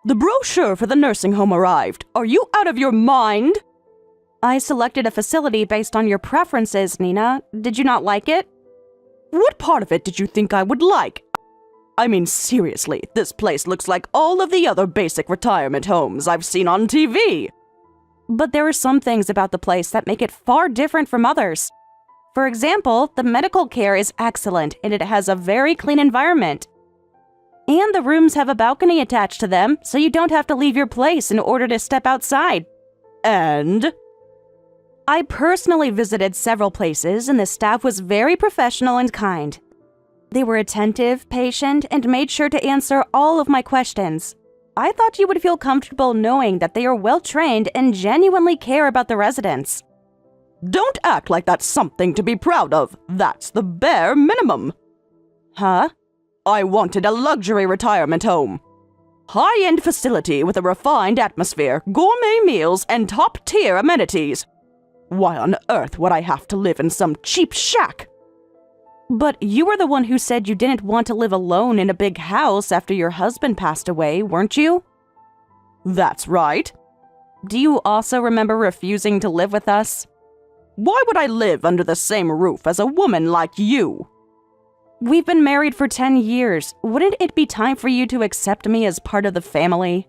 The brochure for the nursing home arrived. Are you out of your mind? I selected a facility based on your preferences, Nina. Did you not like it? What part of it did you think I would like? I mean, seriously, this place looks like all of the other basic retirement homes I've seen on TV. But there are some things about the place that make it far different from others. For example, the medical care is excellent and it has a very clean environment. And the rooms have a balcony attached to them, so you don't have to leave your place in order to step outside. And? I personally visited several places and the staff was very professional and kind. They were attentive, patient, and made sure to answer all of my questions. I thought you would feel comfortable knowing that they are well-trained and genuinely care about the residents. Don't act like that's something to be proud of. That's the bare minimum. Huh? I wanted a luxury retirement home. High-end facility with a refined atmosphere, gourmet meals, and top-tier amenities. Why on earth would I have to live in some cheap shack? But you were the one who said you didn't want to live alone in a big house after your husband passed away, weren't you? That's right. Do you also remember refusing to live with us? Why would I live under the same roof as a woman like you? We've been married for 10 years. Wouldn't it be time for you to accept me as part of the family?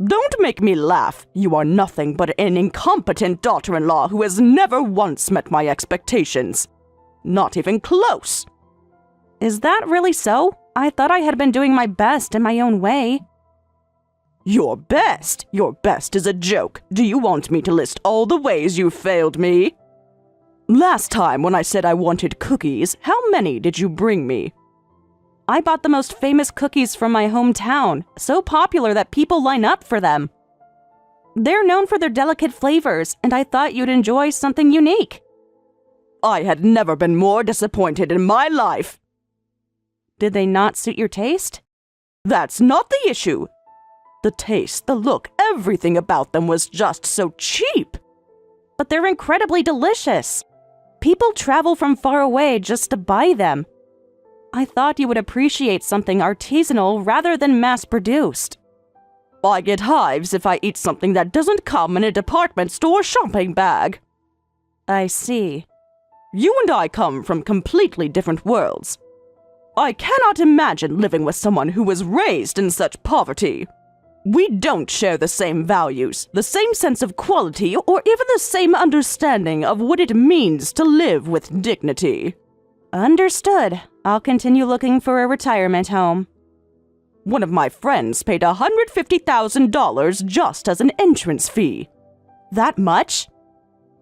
Don't make me laugh. You are nothing but an incompetent daughter-in-law who has never once met my expectations. Not even close. Is that really so? I thought I had been doing my best in my own way. Your best? Your best is a joke. Do you want me to list all the ways you failed me? Last time when I said I wanted cookies, how many did you bring me? I bought the most famous cookies from my hometown, so popular that people line up for them. They're known for their delicate flavors, and I thought you'd enjoy something unique. I had never been more disappointed in my life. Did they not suit your taste? That's not the issue. The taste, the look, everything about them was just so cheap. But they're incredibly delicious. People travel from far away just to buy them. I thought you would appreciate something artisanal rather than mass-produced. I get hives if I eat something that doesn't come in a department store shopping bag. I see. You and I come from completely different worlds. I cannot imagine living with someone who was raised in such poverty. We don't share the same values, the same sense of quality, or even the same understanding of what it means to live with dignity. Understood. I'll continue looking for a retirement home. One of my friends paid $150,000 just as an entrance fee. That much?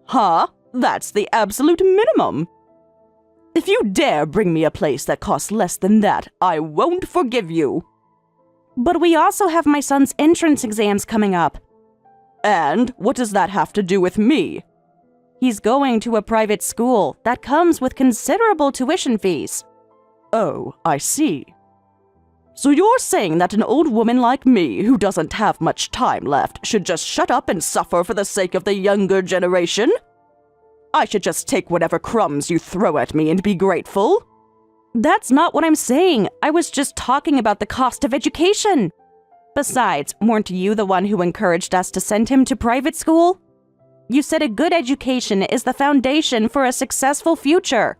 Huh? That's the absolute minimum. If you dare bring me a place that costs less than that, I won't forgive you. But we also have my son's entrance exams coming up. And what does that have to do with me? He's going to a private school that comes with considerable tuition fees. Oh, I see. So you're saying that an old woman like me, who doesn't have much time left, should just shut up and suffer for the sake of the younger generation? I should just take whatever crumbs you throw at me and be grateful? That's not what I'm saying. I was just talking about the cost of education. Besides, weren't you the one who encouraged us to send him to private school? You said a good education is the foundation for a successful future.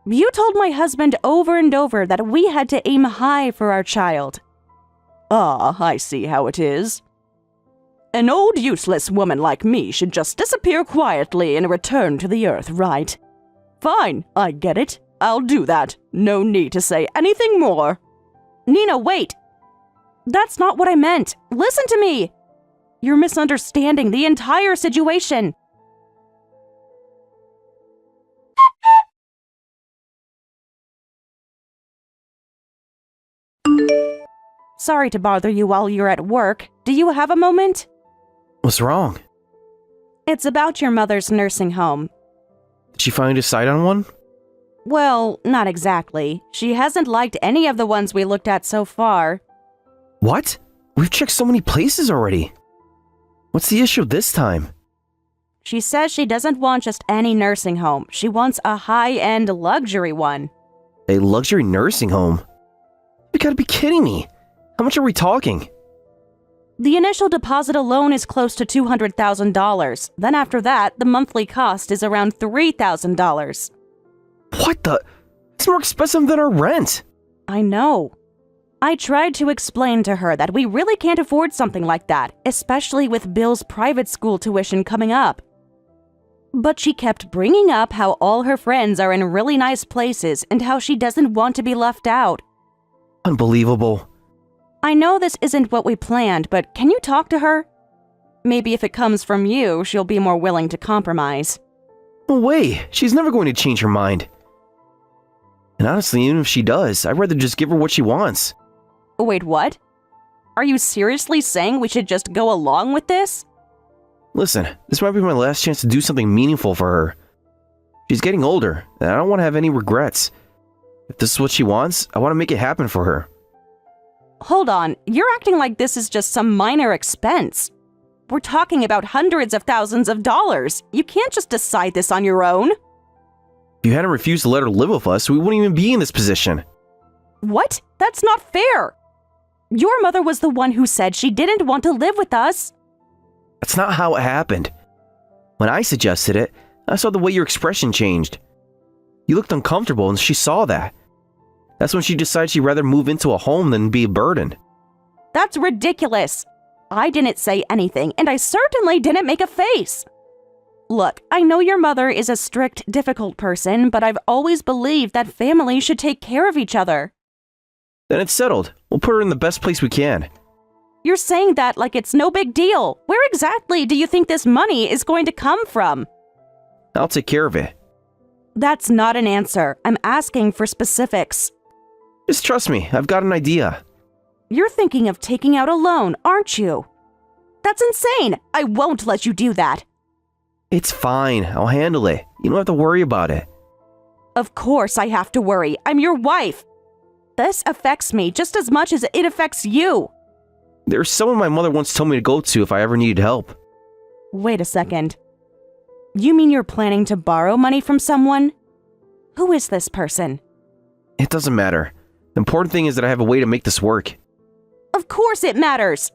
You told my husband over and over that we had to aim high for our child. Ah, I see how it is. An old useless woman like me should just disappear quietly and return to the earth, right? Fine, I get it. I'll do that. No need to say anything more. Nina, wait! That's not what I meant. Listen to me! You're misunderstanding the entire situation. Sorry to bother you while you're at work. Do you have a moment? What's wrong? It's about your mother's nursing home. Did she finally decide on one? Well, not exactly. She hasn't liked any of the ones we looked at so far. What? We've checked so many places already. What's the issue this time? She says she doesn't want just any nursing home. She wants a high-end luxury one. A luxury nursing home? You gotta be kidding me. How much are we talking? The initial deposit alone is close to $200,000. Then after that, the monthly cost is around $3,000. What the? It's more expensive than our rent. I know. I tried to explain to her that we really can't afford something like that, especially with Bill's private school tuition coming up. But she kept bringing up how all her friends are in really nice places and how she doesn't want to be left out. Unbelievable. I know this isn't what we planned, but can you talk to her? Maybe if it comes from you, she'll be more willing to compromise. No way. She's never going to change her mind. And honestly, even if she does, I'd rather just give her what she wants. Wait, what? Are you seriously saying we should just go along with this? Listen, this might be my last chance to do something meaningful for her. She's getting older, and I don't want to have any regrets. If this is what she wants, I want to make it happen for her. Hold on, you're acting like this is just some minor expense. We're talking about hundreds of thousands of dollars. You can't just decide this on your own. If you hadn't refused to let her live with us, we wouldn't even be in this position. What? That's not fair. Your mother was the one who said she didn't want to live with us. That's not how it happened. When I suggested it, I saw the way your expression changed. You looked uncomfortable and she saw that. That's when she decided she'd rather move into a home than be a burden. That's ridiculous. I didn't say anything, and I certainly didn't make a face. Look, I know your mother is a strict, difficult person, but I've always believed that families should take care of each other. Then it's settled. We'll put her in the best place we can. You're saying that like it's no big deal. Where exactly do you think this money is going to come from? I'll take care of it. That's not an answer. I'm asking for specifics. Just trust me, I've got an idea. You're thinking of taking out a loan, aren't you? That's insane. I won't let you do that. It's fine, I'll handle it. You don't have to worry about it. Of course I have to worry. I'm your wife. This affects me just as much as it affects you. There's someone my mother once told me to go to if I ever needed help. Wait a second. You mean you're planning to borrow money from someone? Who is this person? It doesn't matter. The important thing is that I have a way to make this work. Of course it matters.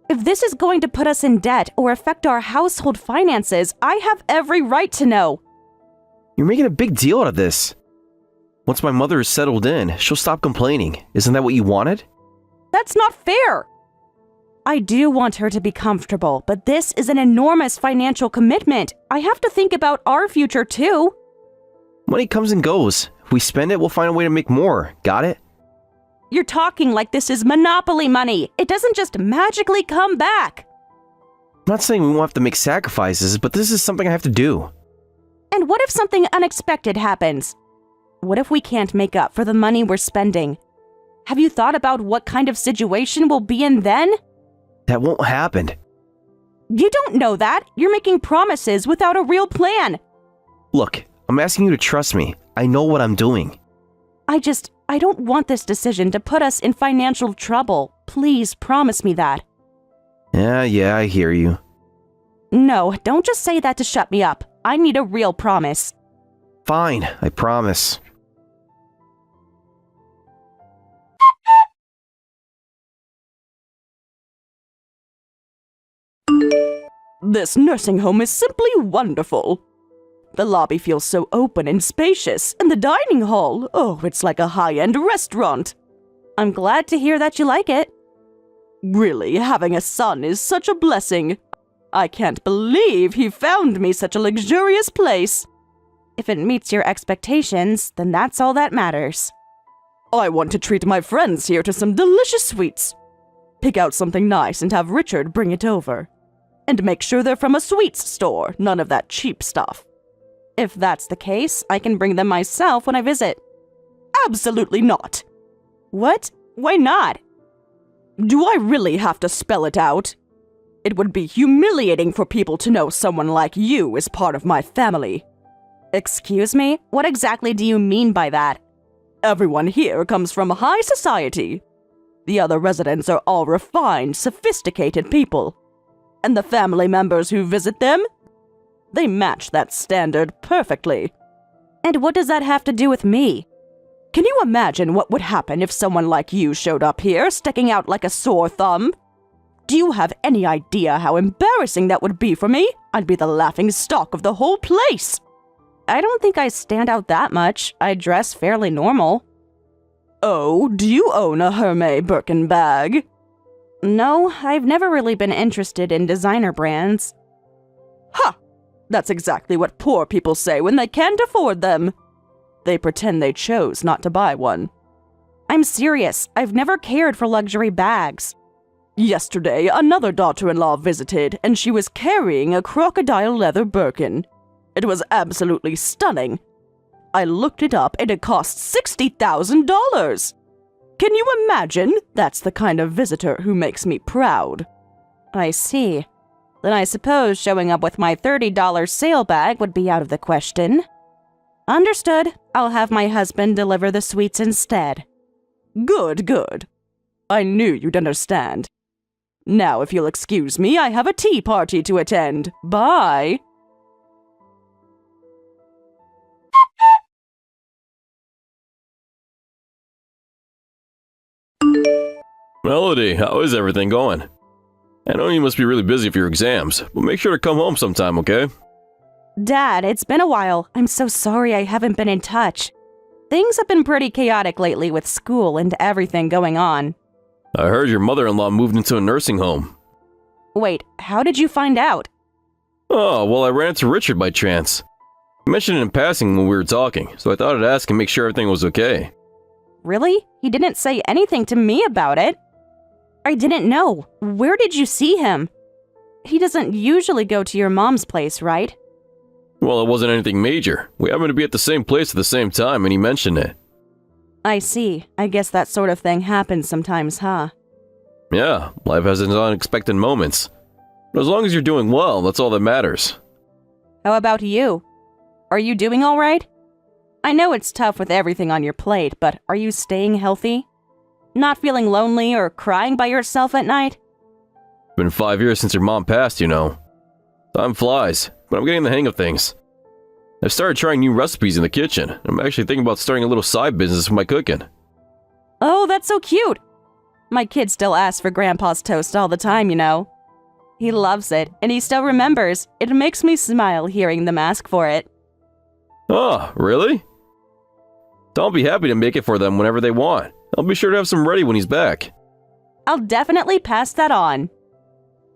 If this is going to put us in debt or affect our household finances, I have every right to know. You're making a big deal out of this. Once my mother is settled in, she'll stop complaining. Isn't that what you wanted? That's not fair. I do want her to be comfortable, but this is an enormous financial commitment. I have to think about our future too. Money comes and goes. If we spend it, we'll find a way to make more. Got it? You're talking like this is monopoly money. It doesn't just magically come back. I'm not saying we won't have to make sacrifices, but this is something I have to do. And what if something unexpected happens? What if we can't make up for the money we're spending? Have you thought about what kind of situation we'll be in then? That won't happen. You don't know that. You're making promises without a real plan. Look, I'm asking you to trust me. I know what I'm doing. I don't want this decision to put us in financial trouble. Please promise me that. Yeah, I hear you. No, don't just say that to shut me up. I need a real promise. Fine, I promise. This nursing home is simply wonderful. The lobby feels so open and spacious, and the dining hall, oh, it's like a high-end restaurant. I'm glad to hear that you like it. Really, having a son is such a blessing. I can't believe he found me such a luxurious place. If it meets your expectations, then that's all that matters. I want to treat my friends here to some delicious sweets. Pick out something nice and have Richard bring it over. And make sure they're from a sweets store, none of that cheap stuff. If that's the case, I can bring them myself when I visit. Absolutely not. What? Why not? Do I really have to spell it out? It would be humiliating for people to know someone like you is part of my family. Excuse me? What exactly do you mean by that? Everyone here comes from high society. The other residents are all refined, sophisticated people. And the family members who visit them? They match that standard perfectly. And what does that have to do with me? Can you imagine what would happen if someone like you showed up here, sticking out like a sore thumb? Do you have any idea how embarrassing that would be for me? I'd be the laughing stock of the whole place. I don't think I stand out that much. I dress fairly normal. Oh, do you own a Hermès Birkin bag? No, I've never really been interested in designer brands. Ha! That's exactly what poor people say when they can't afford them. They pretend they chose not to buy one. I'm serious. I've never cared for luxury bags. Yesterday, another daughter-in-law visited, and she was carrying a crocodile leather Birkin. It was absolutely stunning. I looked it up, and it cost $60,000. Can you imagine? That's the kind of visitor who makes me proud. I see. Then I suppose showing up with my $30 sale bag would be out of the question. Understood. I'll have my husband deliver the sweets instead. Good, good. I knew you'd understand. Now, if you'll excuse me, I have a tea party to attend. Bye. Melody, how is everything going? I know you must be really busy for your exams, but make sure to come home sometime, okay? Dad, it's been a while. I'm so sorry I haven't been in touch. Things have been pretty chaotic lately with school and everything going on. I heard your mother-in-law moved into a nursing home. Wait, how did you find out? Oh, well, I ran into Richard by chance. He mentioned it in passing when we were talking, so I thought I'd ask and make sure everything was okay. Really? He didn't say anything to me about it. I didn't know. Where did you see him? He doesn't usually go to your mom's place, right? Well, it wasn't anything major. We happened to be at the same place at the same time, and he mentioned it. I see. I guess that sort of thing happens sometimes, huh? Yeah, life has its unexpected moments. But as long as you're doing well, that's all that matters. How about you? Are you doing all right? I know it's tough with everything on your plate, but are you staying healthy? Not feeling lonely or crying by yourself at night? It's been 5 years since your mom passed, you know. Time flies, but I'm getting the hang of things. I've started trying new recipes in the kitchen. I'm actually thinking about starting a little side business with my cooking. Oh, that's so cute! My kid still asks for Grandpa's toast all the time, you know. He loves it, and he still remembers. It makes me smile hearing them ask for it. Oh, really? I'll be happy to make it for them whenever they want. I'll be sure to have some ready when he's back. I'll definitely pass that on.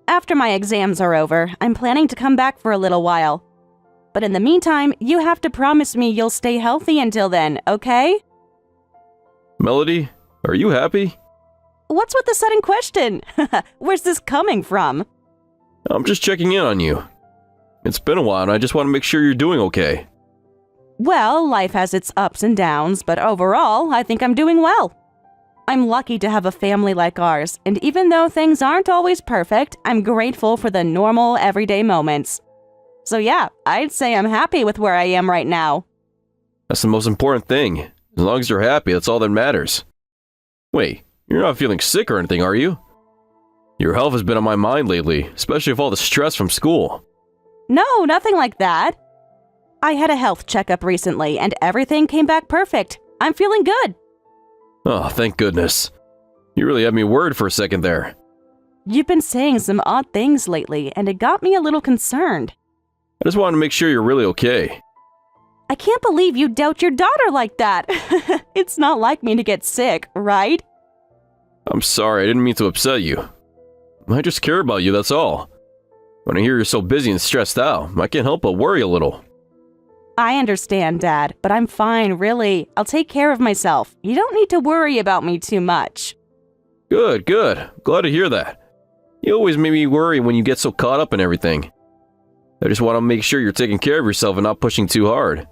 After my exams are over, I'm planning to come back for a little while. But in the meantime, you have to promise me you'll stay healthy until then, okay? Melody, are you happy? What's with the sudden question? Where's this coming from? I'm just checking in on you. It's been a while and I just want to make sure you're doing okay. Well, life has its ups and downs, but overall, I think I'm doing well. I'm lucky to have a family like ours, and even though things aren't always perfect, I'm grateful for the normal, everyday moments. So yeah, I'd say I'm happy with where I am right now. That's the most important thing. As long as you're happy, that's all that matters. Wait, you're not feeling sick or anything, are you? Your health has been on my mind lately, especially with all the stress from school. No, nothing like that. I had a health checkup recently, and everything came back perfect. I'm feeling good. Oh, thank goodness. You really had me worried for a second there. You've been saying some odd things lately, and it got me a little concerned. I just wanted to make sure you're really okay. I can't believe you doubt your daughter like that. It's not like me to get sick, right? I'm sorry, I didn't mean to upset you. I just care about you, that's all. When I hear you're so busy and stressed out, I can't help but worry a little. I understand, Dad, but I'm fine, really. I'll take care of myself. You don't need to worry about me too much. Good, good. Glad to hear that. You always make me worry when you get so caught up in everything. I just want to make sure you're taking care of yourself and not pushing too hard.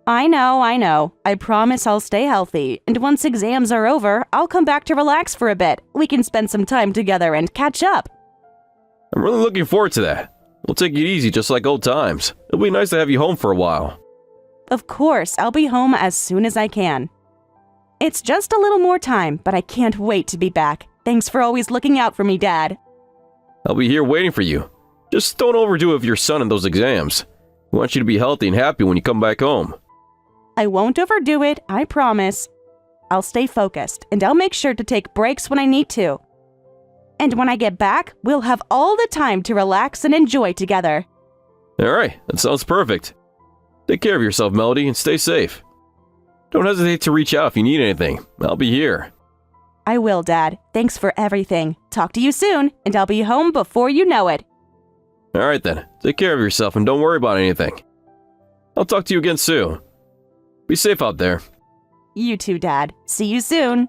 I know. I promise I'll stay healthy, and once exams are over, I'll come back to relax for a bit. We can spend some time together and catch up. I'm really looking forward to that. We'll take it easy just like old times. It'll be nice to have you home for a while. Of course, I'll be home as soon as I can. It's just a little more time, but I can't wait to be back. Thanks for always looking out for me, Dad. I'll be here waiting for you. Just don't overdo it with your son in those exams. We want you to be healthy and happy when you come back home. I won't overdo it, I promise. I'll stay focused, and I'll make sure to take breaks when I need to. And when I get back, we'll have all the time to relax and enjoy together. Alright, that sounds perfect. Take care of yourself, Melody, and stay safe. Don't hesitate to reach out if you need anything. I'll be here. I will, Dad. Thanks for everything. Talk to you soon, and I'll be home before you know it. Alright then, take care of yourself and don't worry about anything. I'll talk to you again soon. Be safe out there. You too, Dad. See you soon.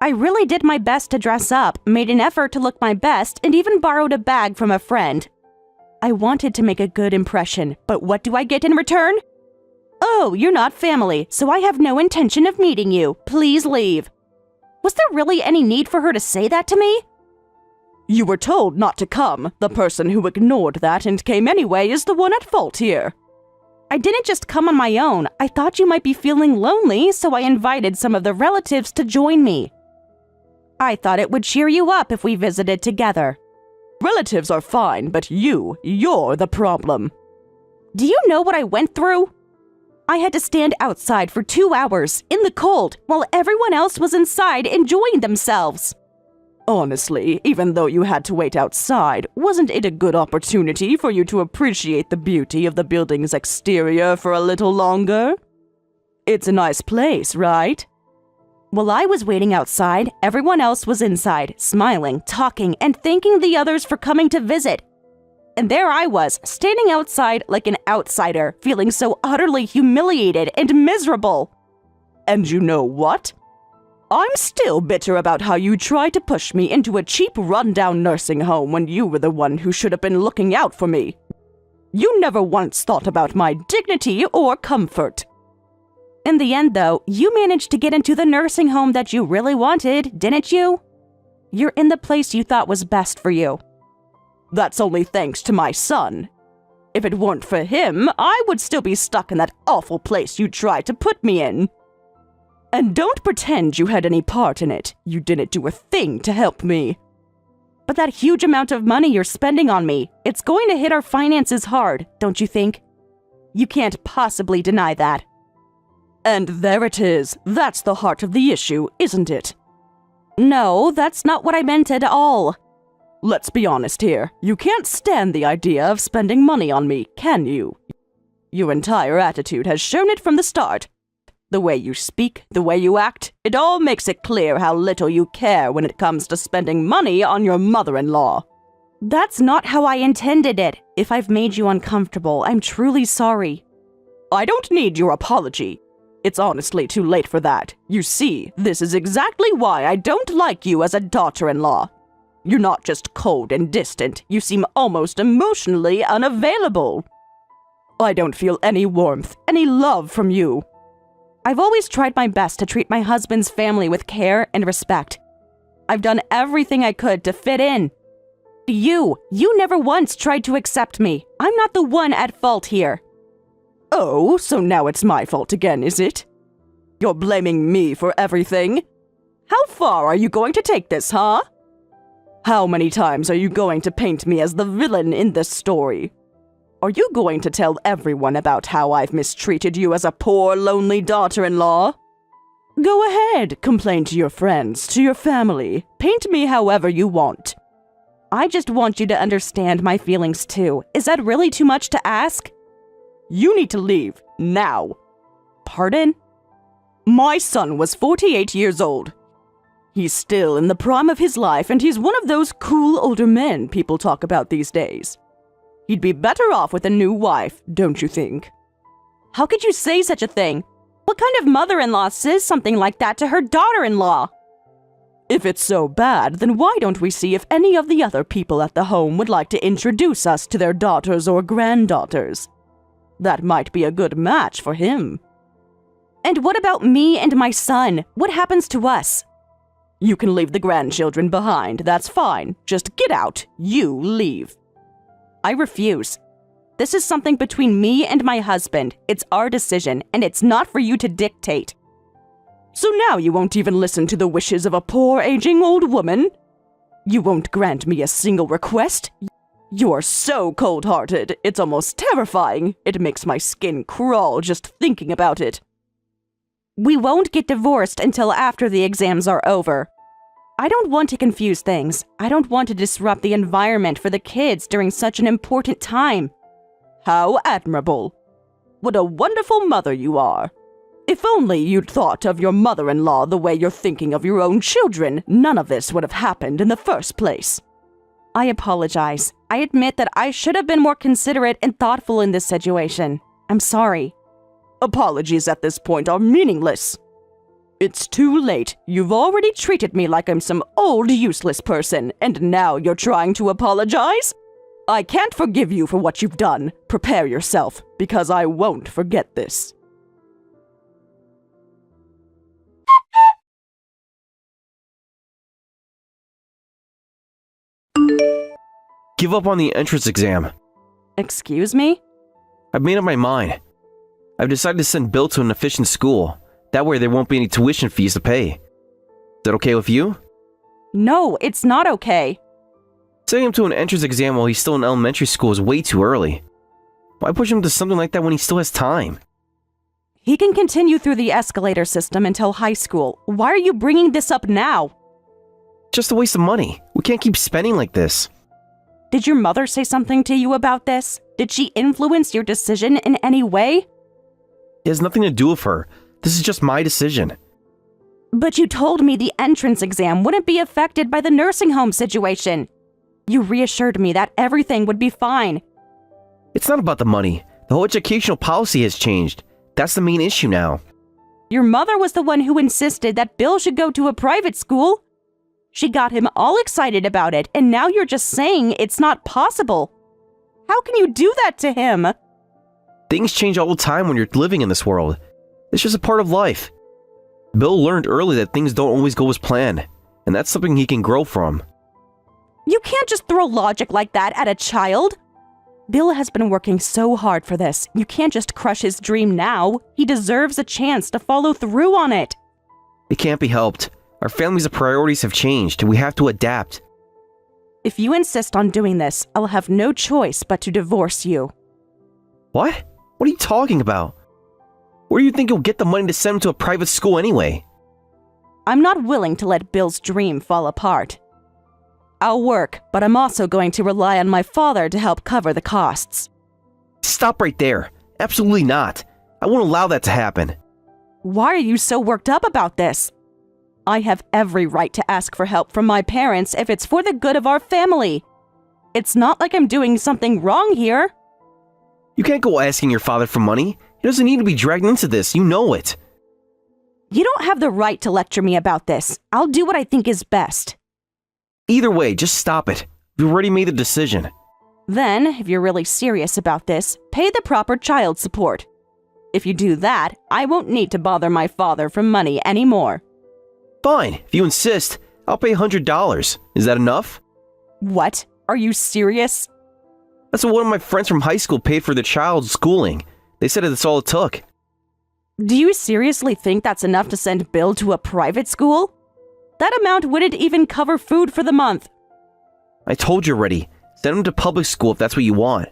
I really did my best to dress up, made an effort to look my best, and even borrowed a bag from a friend. I wanted to make a good impression, but what do I get in return? Oh, you're not family, so I have no intention of meeting you. Please leave. Was there really any need for her to say that to me? You were told not to come. The person who ignored that and came anyway is the one at fault here. I didn't just come on my own. I thought you might be feeling lonely, so I invited some of the relatives to join me. I thought it would cheer you up if we visited together. Relatives are fine, but you're the problem. Do you know what I went through? I had to stand outside for 2 hours, in the cold, while everyone else was inside enjoying themselves. Honestly, even though you had to wait outside, wasn't it a good opportunity for you to appreciate the beauty of the building's exterior for a little longer? It's a nice place, right? While I was waiting outside, everyone else was inside, smiling, talking, and thanking the others for coming to visit. And there I was, standing outside like an outsider, feeling so utterly humiliated and miserable. And you know what? I'm still bitter about how you tried to push me into a cheap rundown nursing home when you were the one who should have been looking out for me. You never once thought about my dignity or comfort. In the end, though, you managed to get into the nursing home that you really wanted, didn't you? You're in the place you thought was best for you. That's only thanks to my son. If it weren't for him, I would still be stuck in that awful place you tried to put me in. And don't pretend you had any part in it. You didn't do a thing to help me. But that huge amount of money you're spending on me, it's going to hit our finances hard, don't you think? You can't possibly deny that. And there it is. That's the heart of the issue, isn't it? No, that's not what I meant at all. Let's be honest here. You can't stand the idea of spending money on me, can you? Your entire attitude has shown it from the start. The way you speak, the way you act, it all makes it clear how little you care when it comes to spending money on your mother-in-law. That's not how I intended it. If I've made you uncomfortable, I'm truly sorry. I don't need your apology. It's honestly too late for that. You see, this is exactly why I don't like you as a daughter-in-law. You're not just cold and distant, you seem almost emotionally unavailable. I don't feel any warmth, any love from you. I've always tried my best to treat my husband's family with care and respect. I've done everything I could to fit in. You never once tried to accept me. I'm not the one at fault here. Oh, so now it's my fault again, is it? You're blaming me for everything? How far are you going to take this, huh? How many times are you going to paint me as the villain in this story? Are you going to tell everyone about how I've mistreated you as a poor, lonely daughter-in-law? Go ahead, complain to your friends, to your family. Paint me however you want. I just want you to understand my feelings too. Is that really too much to ask? You need to leave, now. Pardon? My son was 48 years old. He's still in the prime of his life, and he's one of those cool older men people talk about these days. He'd be better off with a new wife, don't you think? How could you say such a thing? What kind of mother-in-law says something like that to her daughter-in-law? If it's so bad, then why don't we see if any of the other people at the home would like to introduce us to their daughters or granddaughters? That might be a good match for him. And what about me and my son? What happens to us? You can leave the grandchildren behind, that's fine. Just get out. You leave. I refuse. This is something between me and my husband. It's our decision, and it's not for you to dictate. So now you won't even listen to the wishes of a poor, aging old woman? You won't grant me a single request? You're so cold-hearted, it's almost terrifying. It makes my skin crawl just thinking about it. We won't get divorced until after the exams are over. I don't want to confuse things. I don't want to disrupt the environment for the kids during such an important time. How admirable. What a wonderful mother you are. If only you'd thought of your mother-in-law the way you're thinking of your own children, none of this would have happened in the first place. I apologize. I admit that I should have been more considerate and thoughtful in this situation. I'm sorry. Apologies at this point are meaningless. It's too late. You've already treated me like I'm some old, useless person, and now you're trying to apologize? I can't forgive you for what you've done. Prepare yourself, because I won't forget this. Give up on the entrance exam. Excuse me? I've made up my mind. I've decided to send Bill to an efficient school. That way there won't be any tuition fees to pay. Is that okay with you? No, it's not okay. Sending him to an entrance exam while he's still in elementary school is way too early. Why push him to something like that when he still has time? He can continue through the escalator system until high school. Why are you bringing this up now? Just a waste of money. We can't keep spending like this. Did your mother say something to you about this? Did she influence your decision in any way? It has nothing to do with her. This is just my decision. But you told me the entrance exam wouldn't be affected by the nursing home situation. You reassured me that everything would be fine. It's not about the money. The whole educational policy has changed. That's the main issue now. Your mother was the one who insisted that Bill should go to a private school. She got him all excited about it, and now you're just saying it's not possible. How can you do that to him? Things change all the time when you're living in this world. It's just a part of life. Bill learned early that things don't always go as planned, and that's something he can grow from. You can't just throw logic like that at a child. Bill has been working so hard for this. You can't just crush his dream now. He deserves a chance to follow through on it. It can't be helped. Our family's priorities have changed, and we have to adapt. If you insist on doing this, I'll have no choice but to divorce you. What? What are you talking about? Where do you think you'll get the money to send him to a private school anyway? I'm not willing to let Bill's dream fall apart. I'll work, but I'm also going to rely on my father to help cover the costs. Stop right there. Absolutely not. I won't allow that to happen. Why are you so worked up about this? I have every right to ask for help from my parents if it's for the good of our family. It's not like I'm doing something wrong here. You can't go asking your father for money. He doesn't need to be dragged into this. You know it. You don't have the right to lecture me about this. I'll do what I think is best. Either way, just stop it. We've already made a decision. Then, if you're really serious about this, pay the proper child support. If you do that, I won't need to bother my father for money anymore. Fine. If you insist, I'll pay $100. Is that enough? What? Are you serious? That's what one of my friends from high school paid for their child's schooling. They said that's all it took. Do you seriously think that's enough to send Bill to a private school? That amount wouldn't even cover food for the month. I told you already. Send him to public school if that's what you want.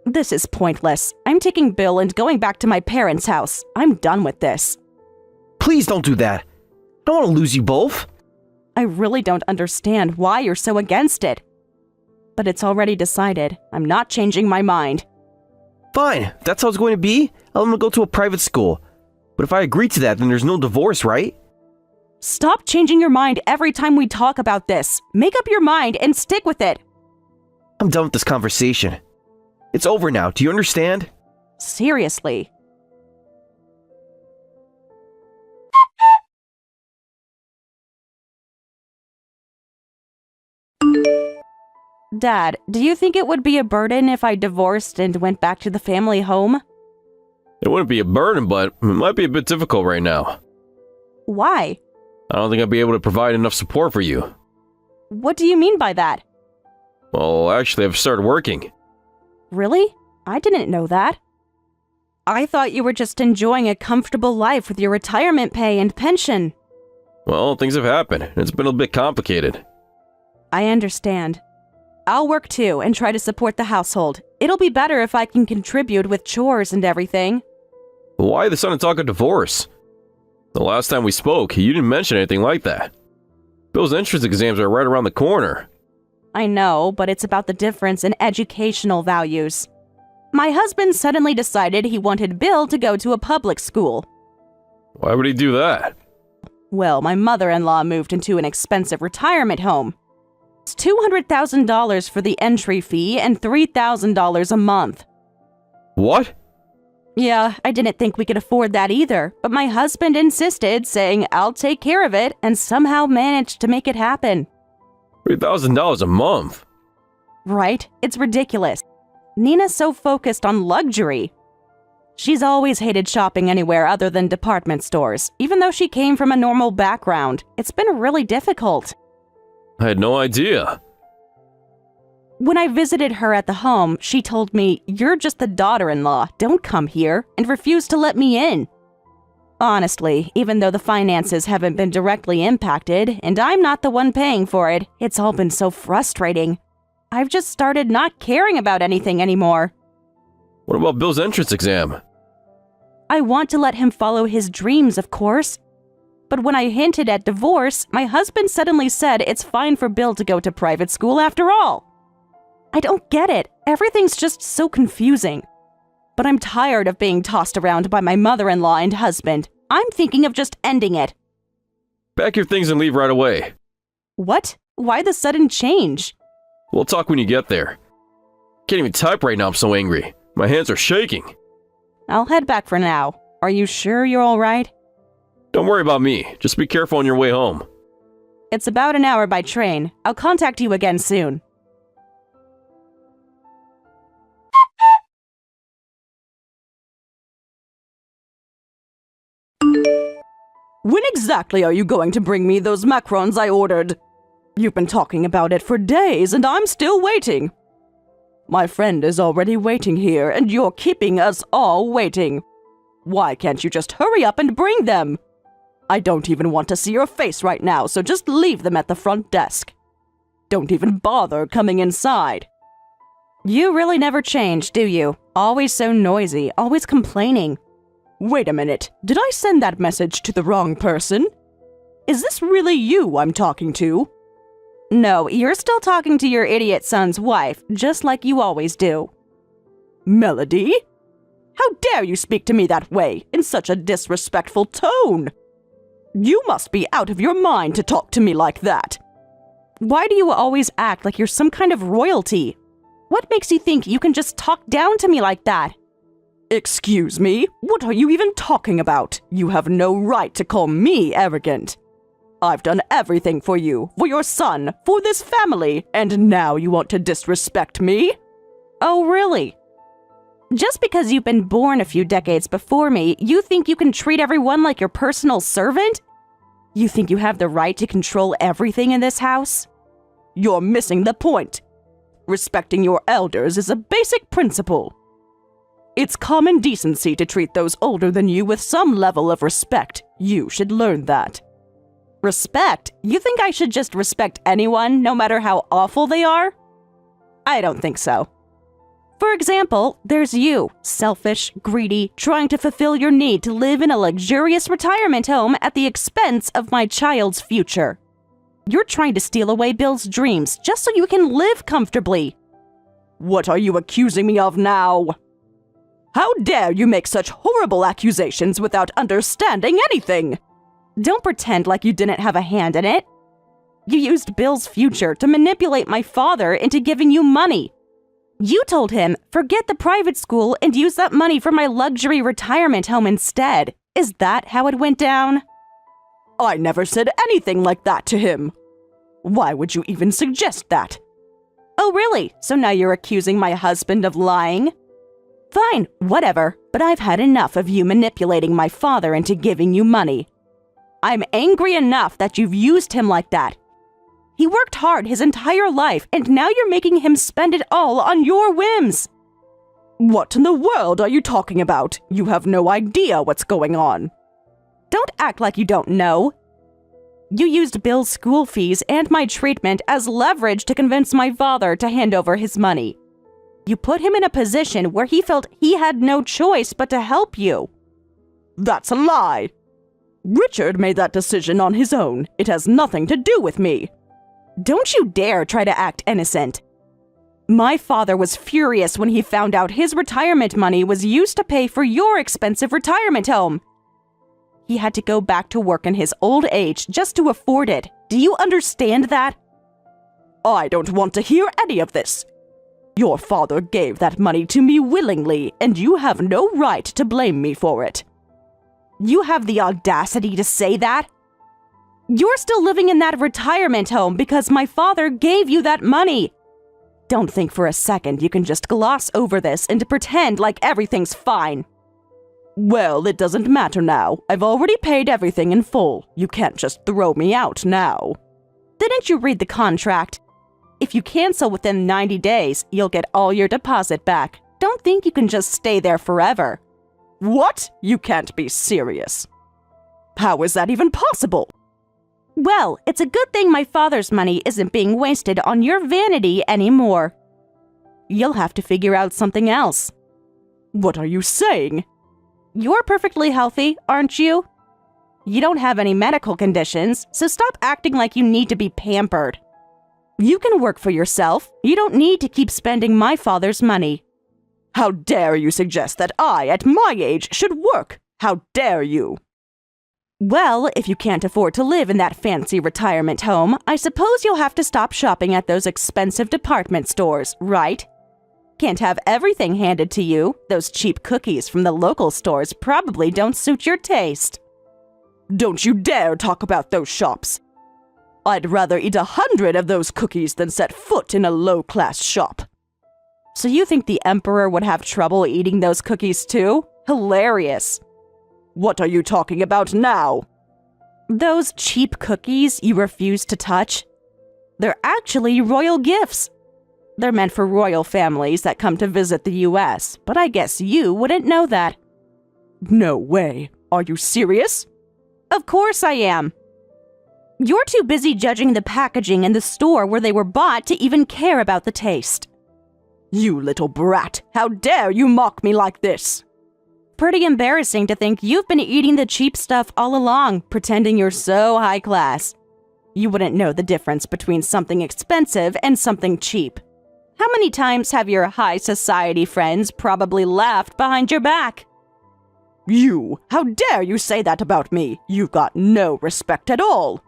This is pointless. I'm taking Bill and going back to my parents' house. I'm done with this. Please don't do that. I don't want to lose you both. I really don't understand why you're so against it. But it's already decided. I'm not changing my mind. Fine. If that's how it's going to be, I'll let him go to a private school. But if I agree to that, then there's no divorce, right? Stop changing your mind every time we talk about this. Make up your mind and stick with it. I'm done with this conversation. It's over now. Do you understand? Seriously. Dad, do you think it would be a burden if I divorced and went back to the family home? It wouldn't be a burden, but it might be a bit difficult right now. Why? I don't think I'd be able to provide enough support for you. What do you mean by that? Well, actually, I've started working. Really? I didn't know that. I thought you were just enjoying a comfortable life with your retirement pay and pension. Well, things have happened, and it's been a bit complicated. I understand. I'll work too and try to support the household. It'll be better if I can contribute with chores and everything. Why the sudden talk of divorce? The last time we spoke, you didn't mention anything like that. Bill's entrance exams are right around the corner. I know, but it's about the difference in educational values. My husband suddenly decided he wanted Bill to go to a public school. Why would he do that? Well, my mother-in-law moved into an expensive retirement home. It's $200,000 for the entry fee and $3,000 a month. What? Yeah, I didn't think we could afford that either, but my husband insisted, saying I'll take care of it, and somehow managed to make it happen. $3,000 a month? Right? It's ridiculous. Nina's so focused on luxury. She's always hated shopping anywhere other than department stores, even though she came from a normal background. It's been really difficult. I had no idea. When I visited her at the home, she told me, "You're just the daughter-in-law, don't come here," and refused to let me in. Honestly, even though the finances haven't been directly impacted, and I'm not the one paying for it, it's all been so frustrating. I've just started not caring about anything anymore. What about Bill's entrance exam? I want to let him follow his dreams, of course. But when I hinted at divorce, my husband suddenly said it's fine for Bill to go to private school after all. I don't get it. Everything's just so confusing. But I'm tired of being tossed around by my mother-in-law and husband. I'm thinking of just ending it. Pack your things and leave right away. What? Why the sudden change? We'll talk when you get there. Can't even type right now, I'm so angry. My hands are shaking. I'll head back for now. Are you sure you're all right? Don't worry about me. Just be careful on your way home. It's about an hour by train. I'll contact you again soon. When exactly are you going to bring me those macarons I ordered? You've been talking about it for days, and I'm still waiting. My friend is already waiting here, and you're keeping us all waiting. Why can't you just hurry up and bring them? I don't even want to see your face right now, so just leave them at the front desk. Don't even bother coming inside. You really never change, do you? Always so noisy, always complaining. Wait a minute, did I send that message to the wrong person? Is this really you I'm talking to? No, you're still talking to your idiot son's wife, just like you always do. Melody? How dare you speak to me that way, in such a disrespectful tone? You must be out of your mind to talk to me like that. Why do you always act like you're some kind of royalty? What makes you think you can just talk down to me like that? Excuse me? What are you even talking about? You have no right to call me arrogant. I've done everything for you, for your son, for this family, and now you want to disrespect me? Oh, really? Just because you've been born a few decades before me, you think you can treat everyone like your personal servant? You think you have the right to control everything in this house? You're missing the point. Respecting your elders is a basic principle. It's common decency to treat those older than you with some level of respect. You should learn that. Respect? You think I should just respect anyone, no matter how awful they are? I don't think so. For example, there's you, selfish, greedy, trying to fulfill your need to live in a luxurious retirement home at the expense of my child's future. You're trying to steal away Bill's dreams just so you can live comfortably. What are you accusing me of now? How dare you make such horrible accusations without understanding anything? Don't pretend like you didn't have a hand in it. You used Bill's future to manipulate my father into giving you money. You told him, forget the private school and use that money for my luxury retirement home instead. Is that how it went down? I never said anything like that to him. Why would you even suggest that? Oh, really? So now you're accusing my husband of lying? Fine, whatever, but I've had enough of you manipulating my father into giving you money. I'm angry enough that you've used him like that. He worked hard his entire life, and now you're making him spend it all on your whims. What in the world are you talking about? You have no idea what's going on. Don't act like you don't know. You used Bill's school fees and my treatment as leverage to convince my father to hand over his money. You put him in a position where he felt he had no choice but to help you. That's a lie. Richard made that decision on his own. It has nothing to do with me. Don't you dare try to act innocent. My father was furious when he found out his retirement money was used to pay for your expensive retirement home. He had to go back to work in his old age just to afford it. Do you understand that? I don't want to hear any of this. Your father gave that money to me willingly, and you have no right to blame me for it. You have the audacity to say that? You're still living in that retirement home because my father gave you that money. Don't think for a second you can just gloss over this and pretend like everything's fine. Well, it doesn't matter now. I've already paid everything in full. You can't just throw me out now. Didn't you read the contract? If you cancel within 90 days, you'll get all your deposit back. Don't think you can just stay there forever. What? You can't be serious. How is that even possible? Well, it's a good thing my father's money isn't being wasted on your vanity anymore. You'll have to figure out something else. What are you saying? You're perfectly healthy, aren't you? You don't have any medical conditions, so stop acting like you need to be pampered. You can work for yourself. You don't need to keep spending my father's money. How dare you suggest that I, at my age, should work? How dare you? Well, if you can't afford to live in that fancy retirement home, I suppose you'll have to stop shopping at those expensive department stores, right? Can't have everything handed to you. Those cheap cookies from the local stores probably don't suit your taste. Don't you dare talk about those shops. I'd rather eat 100 of those cookies than set foot in a low-class shop. So you think the Emperor would have trouble eating those cookies too? Hilarious. What are you talking about now? Those cheap cookies you refuse to touch? They're actually royal gifts. They're meant for royal families that come to visit the US, but I guess you wouldn't know that. No way. Are you serious? Of course I am. You're too busy judging the packaging in the store where they were bought to even care about the taste. You little brat! How dare you mock me like this? Pretty embarrassing to think you've been eating the cheap stuff all along, pretending you're so high class. You wouldn't know the difference between something expensive and something cheap. How many times have your high society friends probably laughed behind your back? You! How dare you say that about me? You've got no respect at all.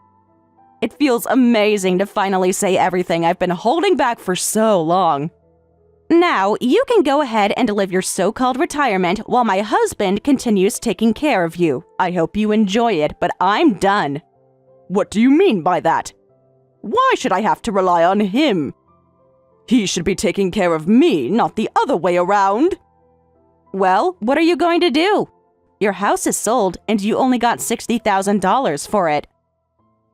It feels amazing to finally say everything I've been holding back for so long. Now, you can go ahead and live your so-called retirement while my husband continues taking care of you. I hope you enjoy it, but I'm done. What do you mean by that? Why should I have to rely on him? He should be taking care of me, not the other way around. Well, what are you going to do? Your house is sold and you only got $60,000 for it.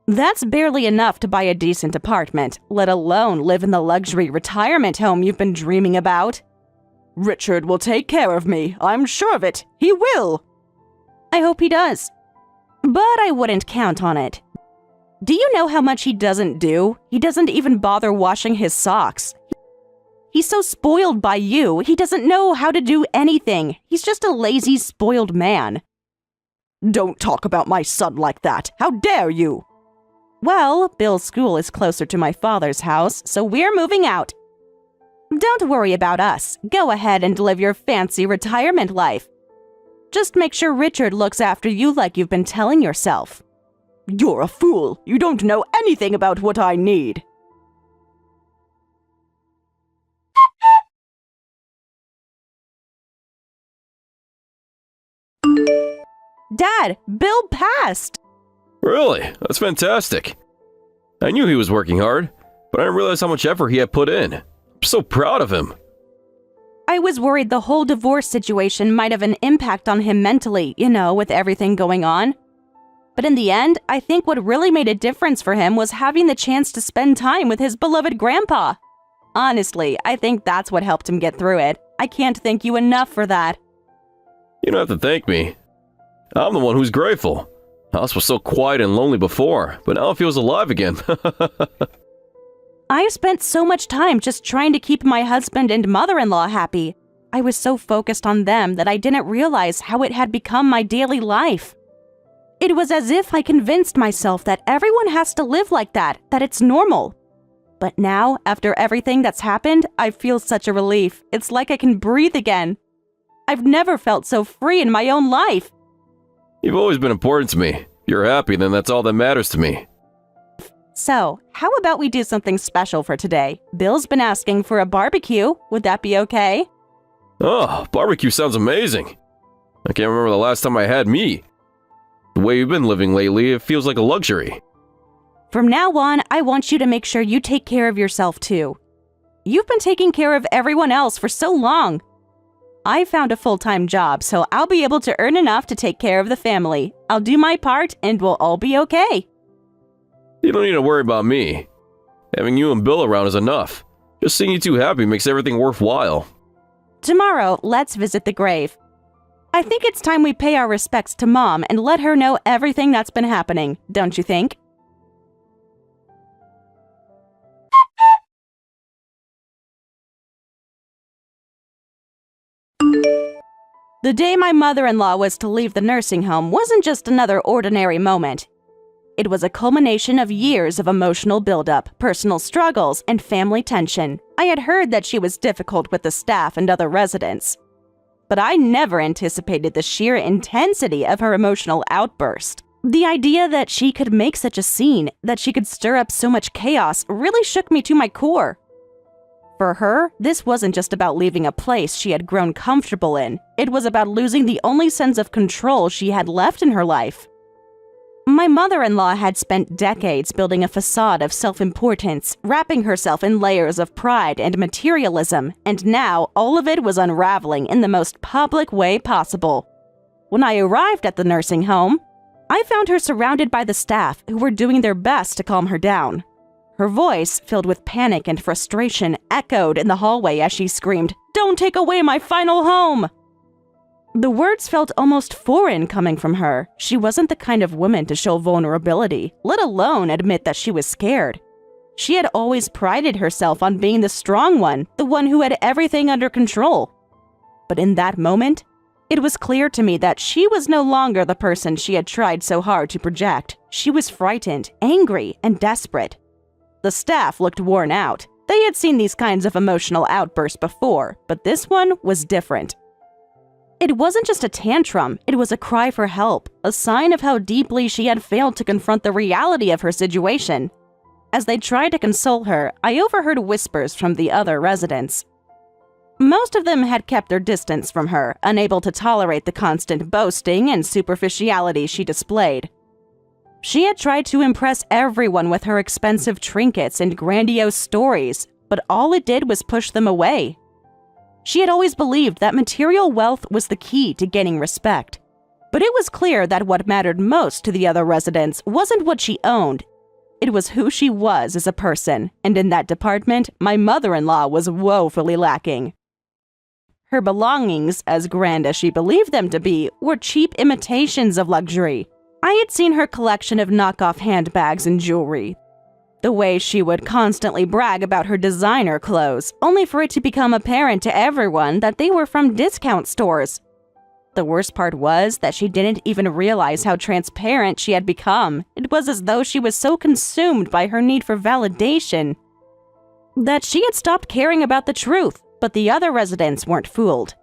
That's barely enough to buy a decent apartment, let alone live in the luxury retirement home you've been dreaming about. Richard will take care of me. I'm sure of it. He will. I hope he does. But I wouldn't count on it. Do you know how much he doesn't do? He doesn't even bother washing his socks. He's so spoiled by you, he doesn't know how to do anything. He's just a lazy, spoiled man. Don't talk about my son like that. How dare you? Well, Bill's school is closer to my father's house, so we're moving out. Don't worry about us. Go ahead and live your fancy retirement life. Just make sure Richard looks after you like you've been telling yourself. You're a fool. You don't know anything about what I need. Dad, Bill passed! Really? That's fantastic. I knew he was working hard, but I didn't realize how much effort he had put in. I'm so proud of him. I was worried the whole divorce situation might have an impact on him mentally, with everything going on. But in the end, I think what really made a difference for him was having the chance to spend time with his beloved grandpa. Honestly, I think that's what helped him get through it. I can't thank you enough for that. You don't have to thank me. I'm the one who's grateful. The house was so quiet and lonely before, but now it feels alive again. I spent so much time just trying to keep my husband and mother-in-law happy. I was so focused on them that I didn't realize how it had become my daily life. It was as if I convinced myself that everyone has to live like that it's normal. But now, after everything that's happened, I feel such a relief. It's like I can breathe again. I've never felt so free in my own life. You've always been important to me. If you're happy, then that's all that matters to me. So, how about we do something special for today? Bill's been asking for a barbecue. Would that be okay? Oh, barbecue sounds amazing. I can't remember the last time I had meat. The way you've been living lately, it feels like a luxury. From now on, I want you to make sure you take care of yourself too. You've been taking care of everyone else for so long. I found a full-time job, so I'll be able to earn enough to take care of the family. I'll do my part, and we'll all be okay. You don't need to worry about me. Having you and Bill around is enough. Just seeing you two happy makes everything worthwhile. Tomorrow, let's visit the grave. I think it's time we pay our respects to Mom and let her know everything that's been happening, don't you think? The day my mother-in-law was to leave the nursing home wasn't just another ordinary moment. It was a culmination of years of emotional buildup, personal struggles, and family tension. I had heard that she was difficult with the staff and other residents, but I never anticipated the sheer intensity of her emotional outburst. The idea that she could make such a scene, that she could stir up so much chaos, really shook me to my core. For her, this wasn't just about leaving a place she had grown comfortable in. It was about losing the only sense of control she had left in her life. My mother-in-law had spent decades building a facade of self-importance, wrapping herself in layers of pride and materialism, and now all of it was unraveling in the most public way possible. When I arrived at the nursing home, I found her surrounded by the staff who were doing their best to calm her down. Her voice, filled with panic and frustration, echoed in the hallway as she screamed, "Don't take away my final home!" The words felt almost foreign coming from her. She wasn't the kind of woman to show vulnerability, let alone admit that she was scared. She had always prided herself on being the strong one, the one who had everything under control. But in that moment, it was clear to me that she was no longer the person she had tried so hard to project. She was frightened, angry, and desperate. The staff looked worn out. They had seen these kinds of emotional outbursts before, but this one was different. It wasn't just a tantrum, it was a cry for help, a sign of how deeply she had failed to confront the reality of her situation. As they tried to console her, I overheard whispers from the other residents. Most of them had kept their distance from her, unable to tolerate the constant boasting and superficiality she displayed. She had tried to impress everyone with her expensive trinkets and grandiose stories, but all it did was push them away. She had always believed that material wealth was the key to gaining respect. But it was clear that what mattered most to the other residents wasn't what she owned. It was who she was as a person, and in that department, my mother-in-law was woefully lacking. Her belongings, as grand as she believed them to be, were cheap imitations of luxury. I had seen her collection of knockoff handbags and jewelry. The way she would constantly brag about her designer clothes, only for it to become apparent to everyone that they were from discount stores. The worst part was that she didn't even realize how transparent she had become. It was as though she was so consumed by her need for validation that she had stopped caring about the truth, but the other residents weren't fooled.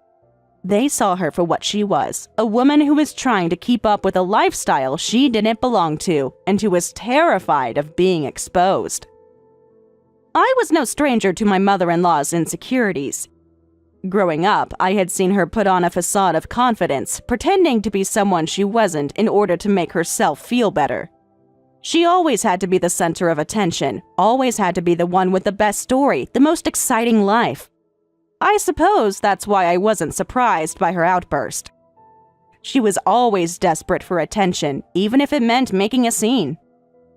They saw her for what she was, a woman who was trying to keep up with a lifestyle she didn't belong to, and who was terrified of being exposed. I was no stranger to my mother-in-law's insecurities. Growing up, I had seen her put on a facade of confidence, pretending to be someone she wasn't in order to make herself feel better. She always had to be the center of attention, always had to be the one with the best story, the most exciting life. I suppose that's why I wasn't surprised by her outburst. She was always desperate for attention, even if it meant making a scene.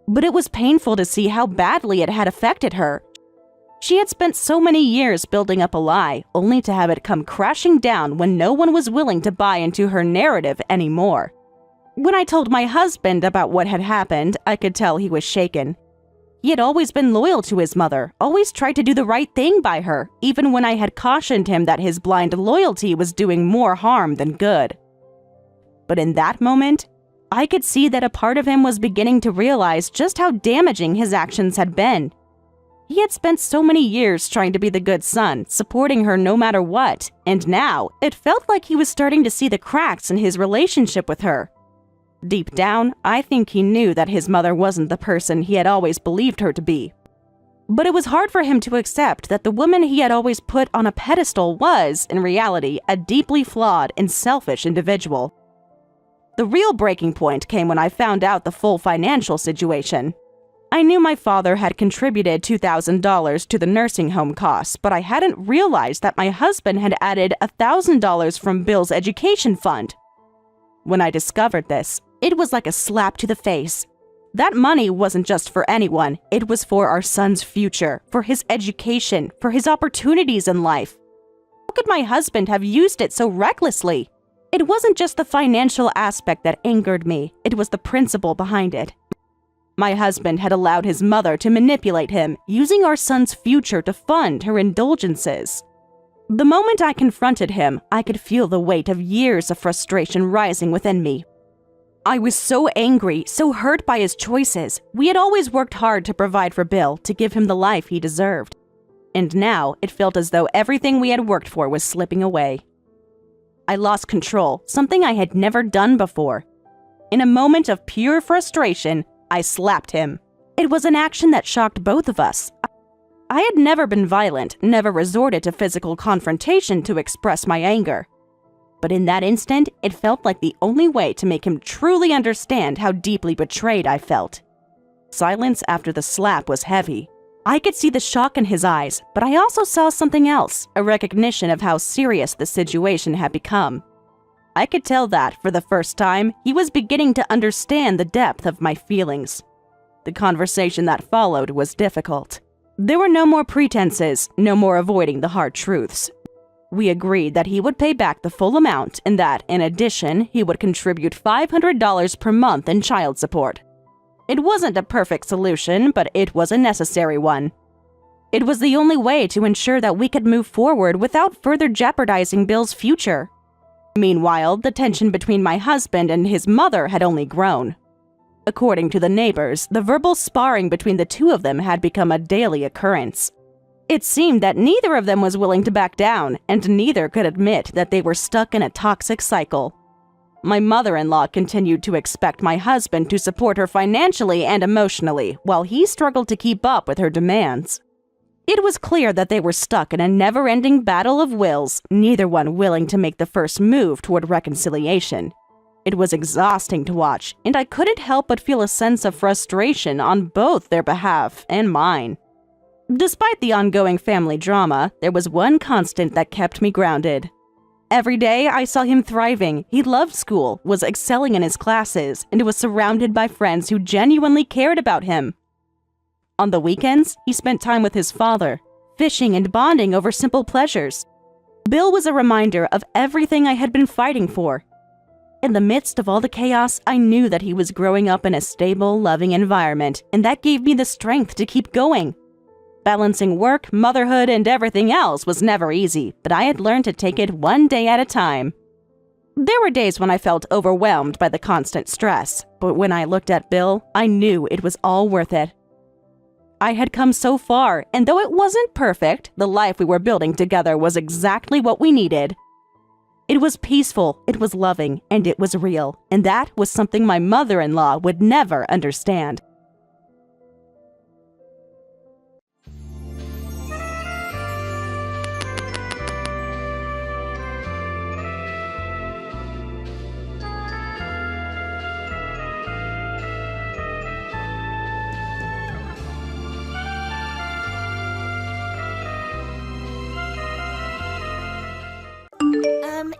But it was painful to see how badly it had affected her. She had spent so many years building up a lie, only to have it come crashing down when no one was willing to buy into her narrative anymore. When I told my husband about what had happened, I could tell he was shaken. He had always been loyal to his mother, always tried to do the right thing by her, even when I had cautioned him that his blind loyalty was doing more harm than good. But in that moment, I could see that a part of him was beginning to realize just how damaging his actions had been. He had spent so many years trying to be the good son, supporting her no matter what, and now it felt like he was starting to see the cracks in his relationship with her. Deep down, I think he knew that his mother wasn't the person he had always believed her to be. But it was hard for him to accept that the woman he had always put on a pedestal was, in reality, a deeply flawed and selfish individual. The real breaking point came when I found out the full financial situation. I knew my father had contributed $2,000 to the nursing home costs, but I hadn't realized that my husband had added $1,000 from Bill's education fund. When I discovered this, it was like a slap to the face. That money wasn't just for anyone, it was for our son's future, for his education, for his opportunities in life. How could my husband have used it so recklessly? It wasn't just the financial aspect that angered me, it was the principle behind it. My husband had allowed his mother to manipulate him, using our son's future to fund her indulgences. The moment I confronted him, I could feel the weight of years of frustration rising within me. I was so angry, so hurt by his choices. We had always worked hard to provide for Bill, to give him the life he deserved. And now it felt as though everything we had worked for was slipping away. I lost control, something I had never done before. In a moment of pure frustration, I slapped him. It was an action that shocked both of us. I had never been violent, never resorted to physical confrontation to express my anger. But in that instant, it felt like the only way to make him truly understand how deeply betrayed I felt. Silence after the slap was heavy. I could see the shock in his eyes, but I also saw something else, a recognition of how serious the situation had become. I could tell that, for the first time, he was beginning to understand the depth of my feelings. The conversation that followed was difficult. There were no more pretenses, no more avoiding the hard truths. We agreed that he would pay back the full amount and that, in addition, he would contribute $500 per month in child support. It wasn't a perfect solution, but it was a necessary one. It was the only way to ensure that we could move forward without further jeopardizing Bill's future. Meanwhile, the tension between my husband and his mother had only grown. According to the neighbors, the verbal sparring between the two of them had become a daily occurrence. It seemed that neither of them was willing to back down, and neither could admit that they were stuck in a toxic cycle. My mother-in-law continued to expect my husband to support her financially and emotionally, while he struggled to keep up with her demands. It was clear that they were stuck in a never-ending battle of wills, neither one willing to make the first move toward reconciliation. It was exhausting to watch, and I couldn't help but feel a sense of frustration on both their behalf and mine. Despite the ongoing family drama, there was one constant that kept me grounded. Every day, I saw him thriving. He loved school, was excelling in his classes, and was surrounded by friends who genuinely cared about him. On the weekends, he spent time with his father, fishing and bonding over simple pleasures. Bill was a reminder of everything I had been fighting for. In the midst of all the chaos, I knew that he was growing up in a stable, loving environment, and that gave me the strength to keep going. Balancing work, motherhood, and everything else was never easy, but I had learned to take it one day at a time. There were days when I felt overwhelmed by the constant stress, but when I looked at Bill, I knew it was all worth it. I had come so far, and though it wasn't perfect, the life we were building together was exactly what we needed. It was peaceful, it was loving, and it was real, and that was something my mother-in-law would never understand.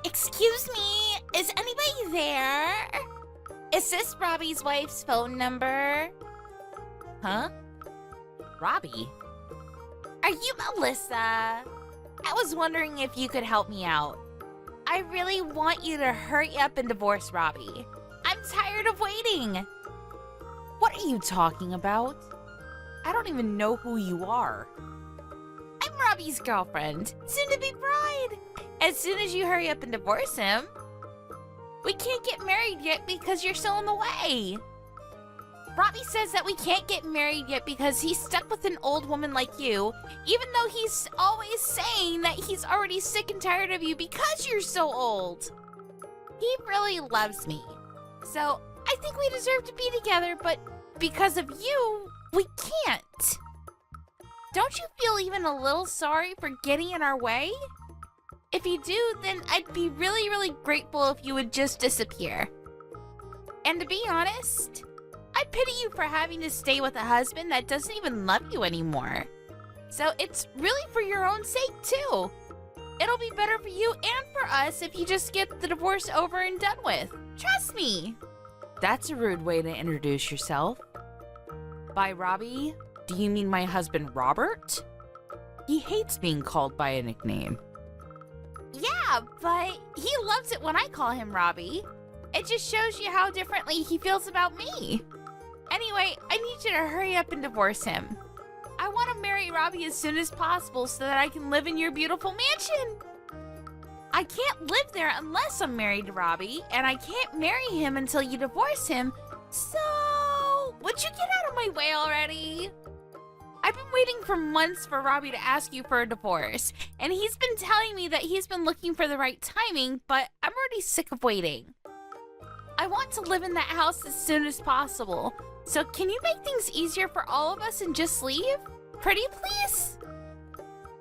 Excuse me, is anybody there? Is this Robbie's wife's phone number? Huh? Robbie? Are you Melissa? I was wondering if you could help me out. I really want you to hurry up and divorce Robbie. I'm I'm tired of waiting. What are you talking about? I don't even know who you are. I'm Robbie's girlfriend, soon to be bride. As soon as you hurry up and divorce him. We can't get married yet because you're still in the way. Robbie says that we can't get married yet because he's stuck with an old woman like you, even though he's always saying that he's already sick and tired of you because you're so old. He really loves me, so I think we deserve to be together, but because of you, we can't. Don't you feel even a little sorry for getting in our way? If you do, then I'd be really, really grateful if you would just disappear. And to be honest, I pity you for having to stay with a husband that doesn't even love you anymore. So it's really for your own sake, too. It'll be better for you and for us if you just get the divorce over and done with. Trust me. That's a rude way to introduce yourself. By Robbie, do you mean my husband Robert? He hates being called by a nickname. Yeah, but he loves it when I call him Robbie. It just shows you how differently he feels about me. Anyway, I need you to hurry up and divorce him. I want to marry Robbie as soon as possible so that I can live in your beautiful mansion. I can't live there unless I'm married to Robbie, and I can't marry him until you divorce him. So, would you get out of my way already? I've been waiting for months for Robbie to ask you for a divorce, and he's been telling me that he's been looking for the right timing, but I'm already sick of waiting. I want to live in that house as soon as possible, so can you make things easier for all of us and just leave? Pretty please?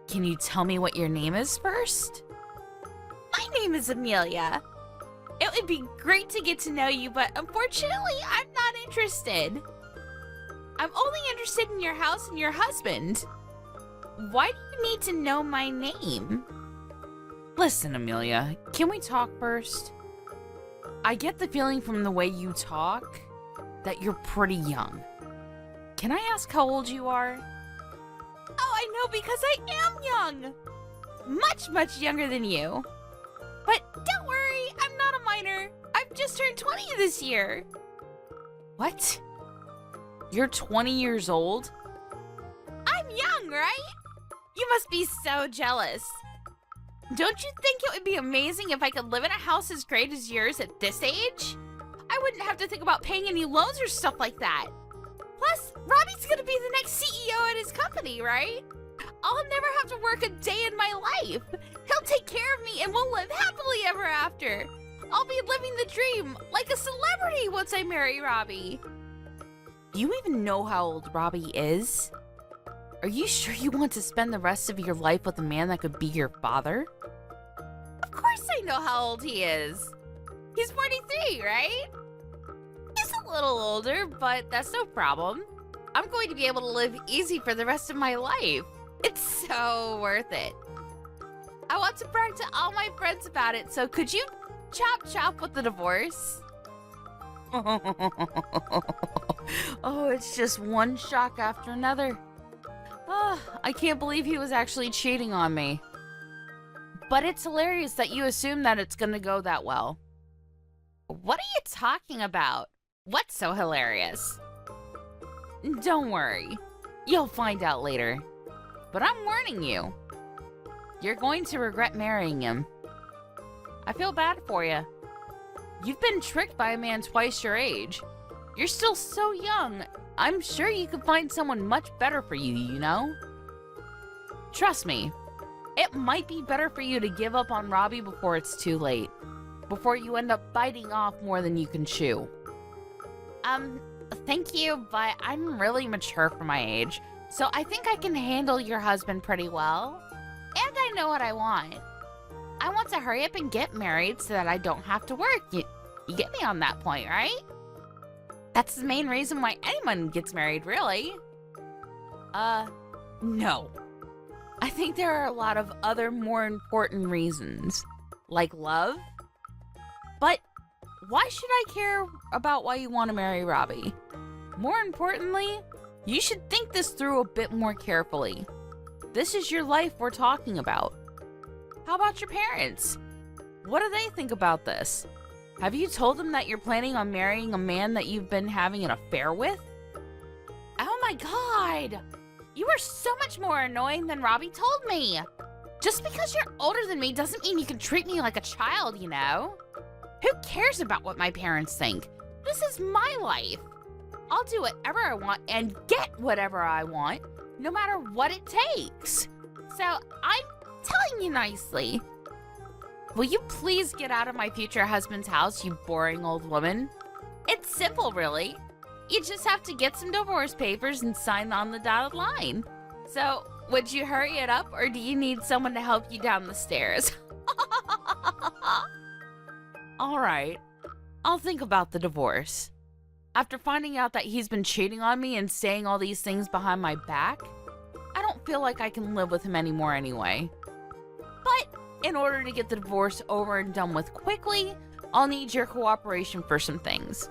Can you tell me what your name is first? My name is Amelia. It would be great to get to know you, but unfortunately, I'm not interested. I'm only interested in your house and your husband. Why do you need to know my name? Listen, Amelia, can we talk first? I get the feeling from the way you talk that you're pretty young. Can I ask how old you are? Oh, I know because I am young. Much, much younger than you. But don't worry, I'm not a minor. I've just turned 20 this year. What? You're 20 years old? I'm young, right? You must be so jealous. Don't you think it would be amazing if I could live in a house as great as yours at this age? I wouldn't have to think about paying any loans or stuff like that. Plus, Robbie's gonna be the next CEO at his company, right? I'll never have to work a day in my life. He'll take care of me and we'll live happily ever after. I'll be living the dream like a celebrity once I marry Robbie. Do you even know how old Robbie is? Are you sure you want to spend the rest of your life with a man that could be your father? Of course I know how old he is. He's 43, right? He's a little older, but that's no problem. I'm going to be able to live easy for the rest of my life. It's so worth it. I want to brag to all my friends about it, so could you chop with the divorce? Oh, it's just one shock after another. Oh, I can't believe he was actually cheating on me. But it's hilarious that you assume that it's gonna go that well. What are you talking about? What's so hilarious? Don't worry. You'll find out later. But I'm warning you. You're going to regret marrying him. I feel bad for you. You've been tricked by a man twice your age. You're still so young. I'm sure you could find someone much better for you, you know? Trust me, it might be better for you to give up on Robbie before it's too late. Before you end up biting off more than you can chew. Thank you, but I'm really mature for my age, so I think I can handle your husband pretty well. And I know what I want. I want to hurry up and get married so that I don't have to work. You get me on that point, right? That's the main reason why anyone gets married, really. No. I think there are a lot of other more important reasons, like love. But why should I care about why you want to marry Robbie? More importantly, you should think this through a bit more carefully. This is your life we're talking about. How about your parents? What do they think about this? Have you told him that you're planning on marrying a man that you've been having an affair with? Oh my god! You are so much more annoying than Robbie told me! Just because you're older than me doesn't mean you can treat me like a child, you know? Who cares about what my parents think? This is my life. I'll do whatever I want and get whatever I want, no matter what it takes. So I'm telling you nicely. Will you please get out of my future husband's house, you boring old woman? It's simple, really. You just have to get some divorce papers and sign on the dotted line. So, would you hurry it up, or do you need someone to help you down the stairs? All right, I'll think about the divorce. After finding out that he's been cheating on me and saying all these things behind my back, I don't feel like I can live with him anymore anyway. But in order to get the divorce over and done with quickly, I'll need your cooperation for some things.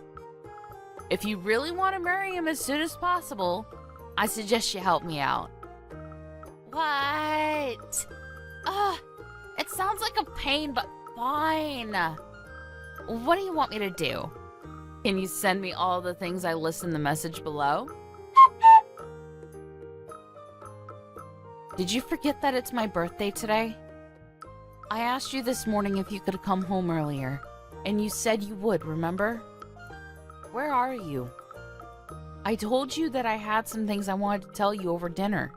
If you really want to marry him as soon as possible, I suggest you help me out. What? Ugh, it sounds like a pain, but fine. What do you want me to do? Can you send me all the things I list in the message below? Did you forget that it's my birthday today? I asked you this morning if you could come home earlier, and you said you would, remember? Where are you? I told you that I had some things I wanted to tell you over dinner.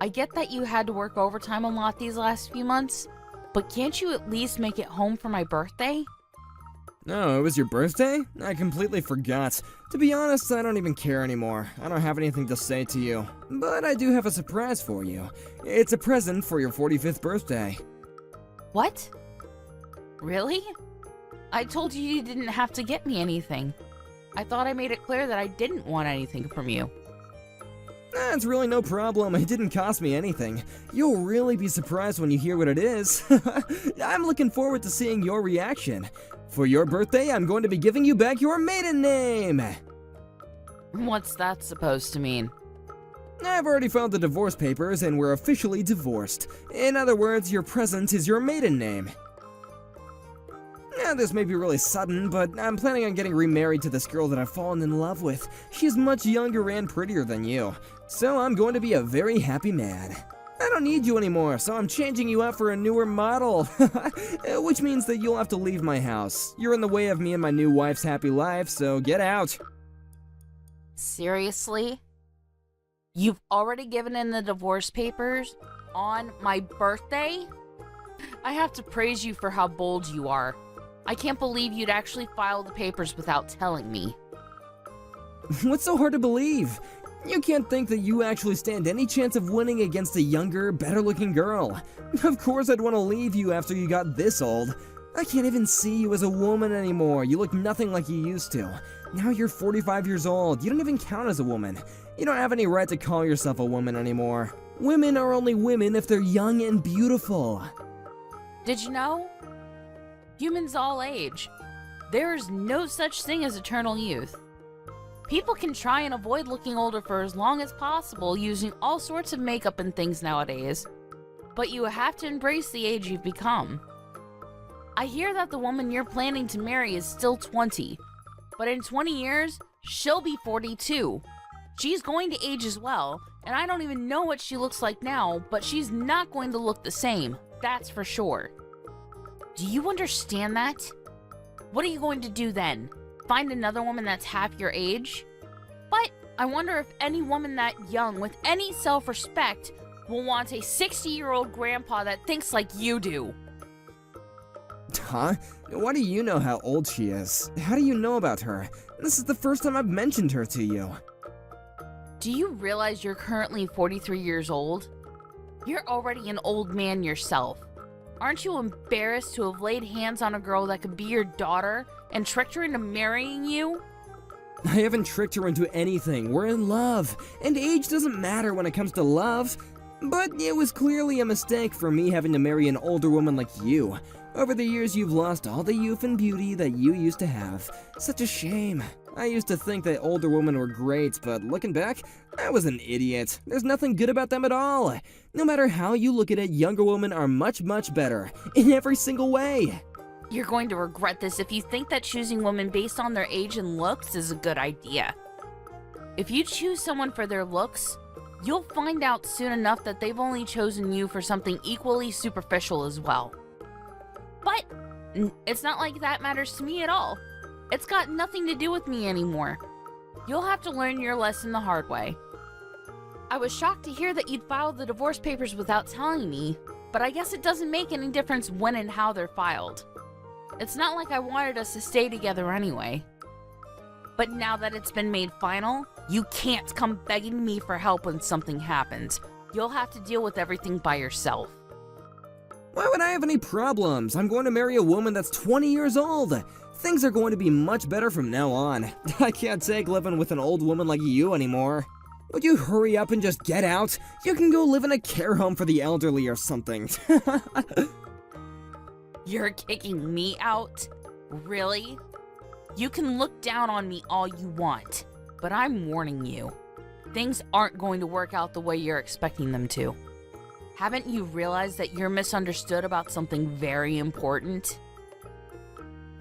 I get that you had to work overtime a lot these last few months, but can't you at least make it home for my birthday? Oh, it was your birthday? I completely forgot. To be honest, I don't even care anymore. I don't have anything to say to you. But I do have a surprise for you. It's a present for your 45th birthday. What? Really? I told you you didn't have to get me anything. I thought I made it clear that I didn't want anything from you. That's really no problem. It didn't cost me anything. You'll really be surprised when you hear what it is. I'm looking forward to seeing your reaction. For your birthday, I'm going to be giving you back your maiden name. What's that supposed to mean? I've already filed the divorce papers and we're officially divorced. In other words, your present is your maiden name. Now, this may be really sudden, but I'm planning on getting remarried to this girl that I've fallen in love with. She's much younger and prettier than you, so I'm going to be a very happy man. I don't need you anymore, so I'm changing you out for a newer model. Which means that you'll have to leave my house. You're in the way of me and my new wife's happy life, so get out. Seriously? You've already given in the divorce papers on my birthday? I have to praise you for how bold you are. I can't believe you'd actually file the papers without telling me. What's so hard to believe? You can't think that you actually stand any chance of winning against a younger, better-looking girl. Of course I'd want to leave you after you got this old. I can't even see you as a woman anymore. You look nothing like you used to. Now you're 45 years old. You don't even count as a woman. You don't have any right to call yourself a woman anymore. Women are only women if they're young and beautiful. Did you know? Humans all age. There is no such thing as eternal youth. People can try and avoid looking older for as long as possible using all sorts of makeup and things nowadays. But you have to embrace the age you've become. I hear that the woman you're planning to marry is still 20, but in 20 years, she'll be 42. She's going to age as well, and I don't even know what she looks like now, but she's not going to look the same, that's for sure. Do you understand that? What are you going to do then? Find another woman that's half your age? But I wonder if any woman that young with any self-respect will want a 60-year-old grandpa that thinks like you do. Huh? Why do you know how old she is? How do you know about her? This is the first time I've mentioned her to you. Do you realize you're currently 43 years old? You're already an old man yourself. Aren't you embarrassed to have laid hands on a girl that could be your daughter and tricked her into marrying you? I haven't tricked her into anything. We're in love, and age doesn't matter when it comes to love. But it was clearly a mistake for me having to marry an older woman like you. Over the years, you've lost all the youth and beauty that you used to have. Such a shame. I used to think that older women were great, but looking back, I was an idiot. There's nothing good about them at all. No matter how you look at it, younger women are much, much better. In every single way. You're going to regret this if you think that choosing women based on their age and looks is a good idea. If you choose someone for their looks, you'll find out soon enough that they've only chosen you for something equally superficial as well. But it's not like that matters to me at all. It's got nothing to do with me anymore. You'll have to learn your lesson the hard way. I was shocked to hear that you'd filed the divorce papers without telling me, but I guess it doesn't make any difference when and how they're filed. It's not like I wanted us to stay together anyway. But now that it's been made final, you can't come begging me for help when something happens. You'll have to deal with everything by yourself. Why would I have any problems? I'm going to marry a woman that's 20 years old. Things are going to be much better from now on. I can't take living with an old woman like you anymore. Would you hurry up and just get out? You can go live in a care home for the elderly or something. You're kicking me out? Really? You can look down on me all you want, but I'm warning you. Things aren't going to work out the way you're expecting them to. Haven't you realized that you're misunderstood about something very important?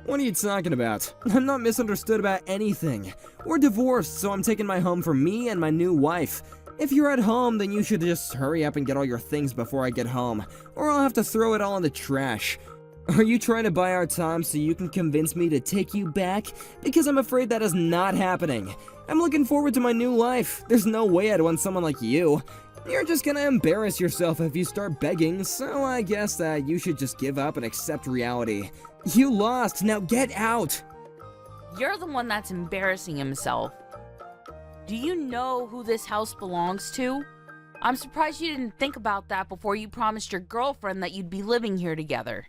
What are you talking about? I'm not misunderstood about anything. We're divorced, so I'm taking my home for me and my new wife. If you're at home, then you should just hurry up and get all your things before I get home, or I'll have to throw it all in the trash. Are you trying to buy our time so you can convince me to take you back? Because I'm afraid that is not happening. I'm looking forward to my new life. There's no way I'd want someone like you. You're just gonna embarrass yourself if you start begging, so I guess that you should just give up and accept reality. You lost, now get out! You're the one that's embarrassing himself. Do you know who this house belongs to? I'm surprised you didn't think about that before you promised your girlfriend that you'd be living here together.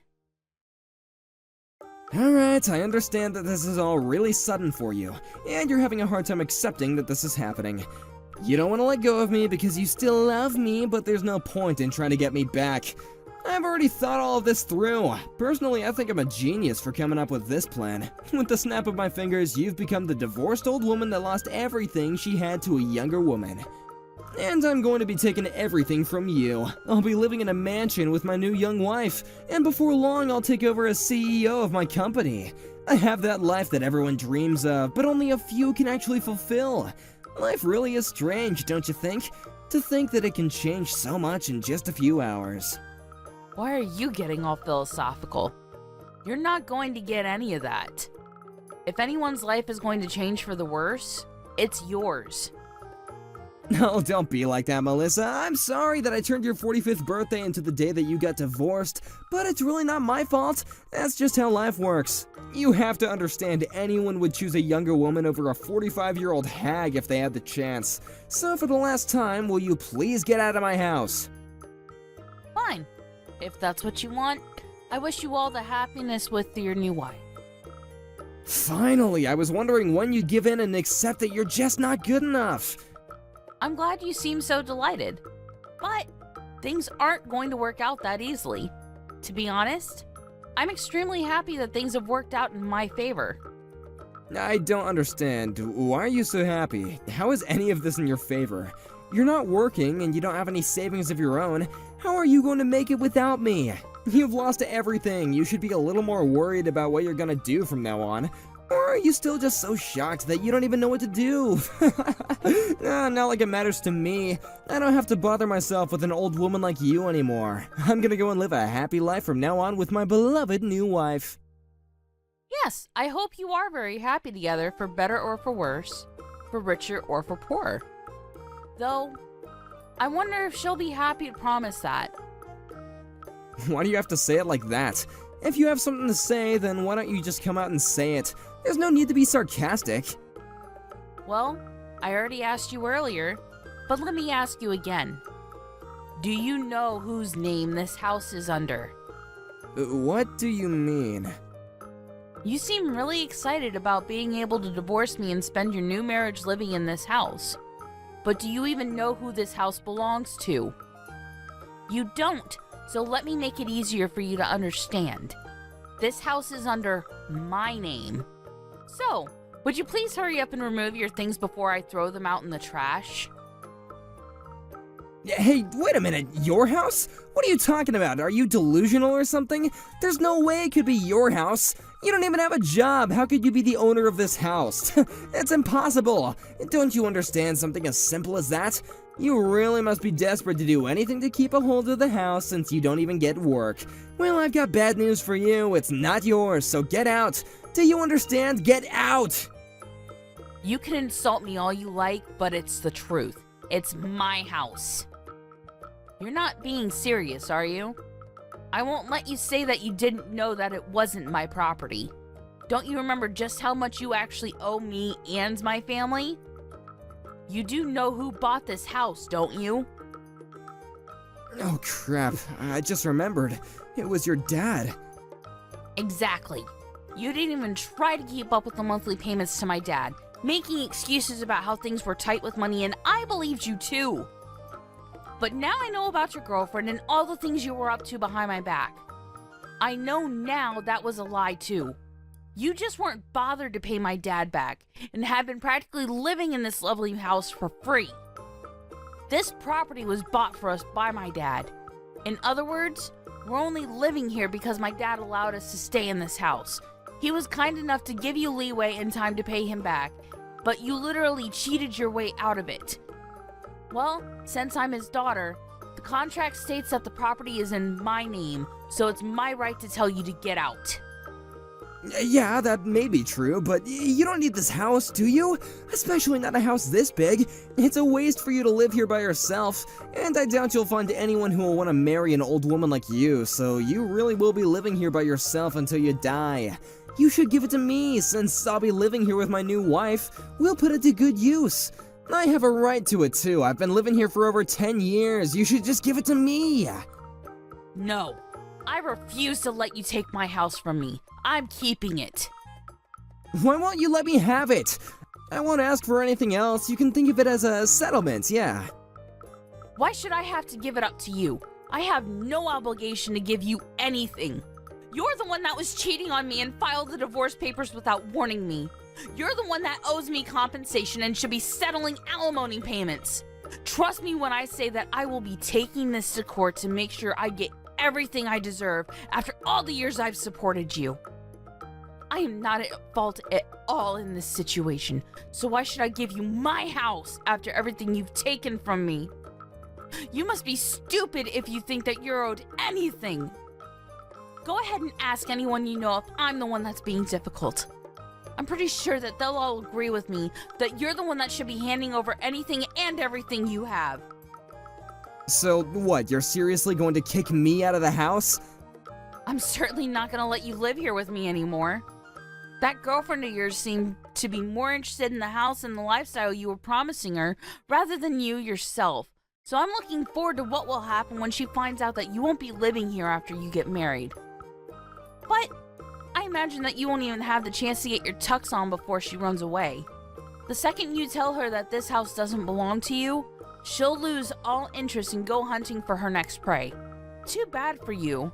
Alright, I understand that this is all really sudden for you, and you're having a hard time accepting that this is happening. You don't want to let go of me because you still love me, but there's no point in trying to get me back. I've already thought all of this through. Personally, I think I'm a genius for coming up with this plan. With the snap of my fingers, you've become the divorced old woman that lost everything she had to a younger woman. And I'm going to be taking everything from you. I'll be living in a mansion with my new young wife, and before long I'll take over as CEO of my company. I have that life that everyone dreams of, but only a few can actually fulfill. Life really is strange, don't you think? To think that it can change so much in just a few hours. Why are you getting all philosophical? You're not going to get any of that. If anyone's life is going to change for the worse, it's yours. No, don't be like that, Melissa. I'm sorry that I turned your 45th birthday into the day that you got divorced, but it's really not my fault. That's just how life works. You have to understand anyone would choose a younger woman over a 45-year-old hag if they had the chance. So for the last time, will you please get out of my house? Fine. If that's what you want, I wish you all the happiness with your new wife. Finally, I was wondering when you'd give in and accept that you're just not good enough. I'm glad you seem so delighted, but things aren't going to work out that easily. To be honest, I'm extremely happy that things have worked out in my favor. I don't understand. Why are you so happy? How is any of this in your favor? You're not working and you don't have any savings of your own. How are you going to make it without me? You've lost everything. You should be a little more worried about what you're gonna do from now on. Or are you still just so shocked that you don't even know what to do? Not like it matters to me. I don't have to bother myself with an old woman like you anymore. I'm gonna go and live a happy life from now on with my beloved new wife. Yes, I hope you are very happy together, for better or for worse, for richer or for poorer. Though, I wonder if she'll be happy to promise that. Why do you have to say it like that? If you have something to say, then why don't you just come out and say it? There's no need to be sarcastic. Well, I already asked you earlier, but let me ask you again. Do you know whose name this house is under? What do you mean? You seem really excited about being able to divorce me and spend your new marriage living in this house. But do you even know who this house belongs to? You don't, so let me make it easier for you to understand. This house is under my name. So, would you please hurry up and remove your things before I throw them out in the trash? Hey, wait a minute, your house? What are you talking about? Are you delusional or something? There's no way it could be your house. You don't even have a job. How could you be the owner of this house? It's impossible. Don't you understand something as simple as that? You really must be desperate to do anything to keep a hold of the house since you don't even get work. Well, I've got bad news for you. It's not yours, so get out. Do you understand? Get out! You can insult me all you like, but it's the truth. It's my house. You're not being serious, are you? I won't let you say that you didn't know that it wasn't my property. Don't you remember just how much you actually owe me and my family? You do know who bought this house, don't you? Oh crap, I just remembered. It was your dad. Exactly. You didn't even try to keep up with the monthly payments to my dad, making excuses about how things were tight with money, and I believed you too. But now I know about your girlfriend and all the things you were up to behind my back. I know now that was a lie too. You just weren't bothered to pay my dad back and had been practically living in this lovely house for free. This property was bought for us by my dad. In other words, we're only living here because my dad allowed us to stay in this house. He was kind enough to give you leeway and time to pay him back, but you literally cheated your way out of it. Well, since I'm his daughter, the contract states that the property is in my name, so it's my right to tell you to get out. Yeah, that may be true, but you don't need this house, do you? Especially not a house this big. It's a waste for you to live here by yourself, and I doubt you'll find anyone who will want to marry an old woman like you, so you really will be living here by yourself until you die. You should give it to me, since I'll be living here with my new wife. We'll put it to good use. I have a right to it too. I've been living here for over 10 years. You should just give it to me. No, I refuse to let you take my house from me. I'm keeping it. Why won't you let me have it? I won't ask for anything else. You can think of it as a settlement, yeah. Why should I have to give it up to you? I have no obligation to give you anything. You're the one that was cheating on me and filed the divorce papers without warning me. You're the one that owes me compensation and should be settling alimony payments. Trust me when I say that I will be taking this to court to make sure I get everything I deserve after all the years I've supported you. I am not at fault at all in this situation, so why should I give you my house after everything you've taken from me? You must be stupid if you think that you're owed anything. Go ahead and ask anyone you know if I'm the one that's being difficult. I'm pretty sure that they'll all agree with me that you're the one that should be handing over anything and everything you have. So, what, you're seriously going to kick me out of the house? I'm certainly not gonna let you live here with me anymore. That girlfriend of yours seemed to be more interested in the house and the lifestyle you were promising her rather than you yourself. So I'm looking forward to what will happen when she finds out that you won't be living here after you get married. But I imagine that you won't even have the chance to get your tux on before she runs away. The second you tell her that this house doesn't belong to you, she'll lose all interest and go hunting for her next prey. Too bad for you.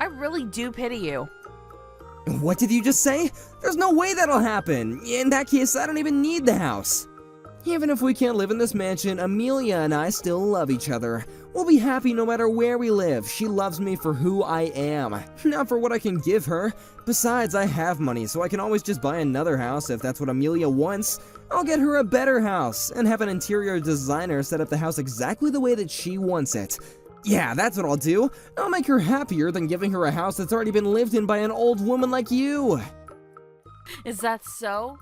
I really do pity you. What did you just say? There's no way that'll happen. In that case, I don't even need the house. Even if we can't live in this mansion, Amelia and I still love each other. We'll be happy no matter where we live. She loves me for who I am, not for what I can give her. Besides, I have money, so I can always just buy another house if that's what Amelia wants. I'll get her a better house, and have an interior designer set up the house exactly the way that she wants it. Yeah, that's what I'll do. I'll make her happier than giving her a house that's already been lived in by an old woman like you. Is that so?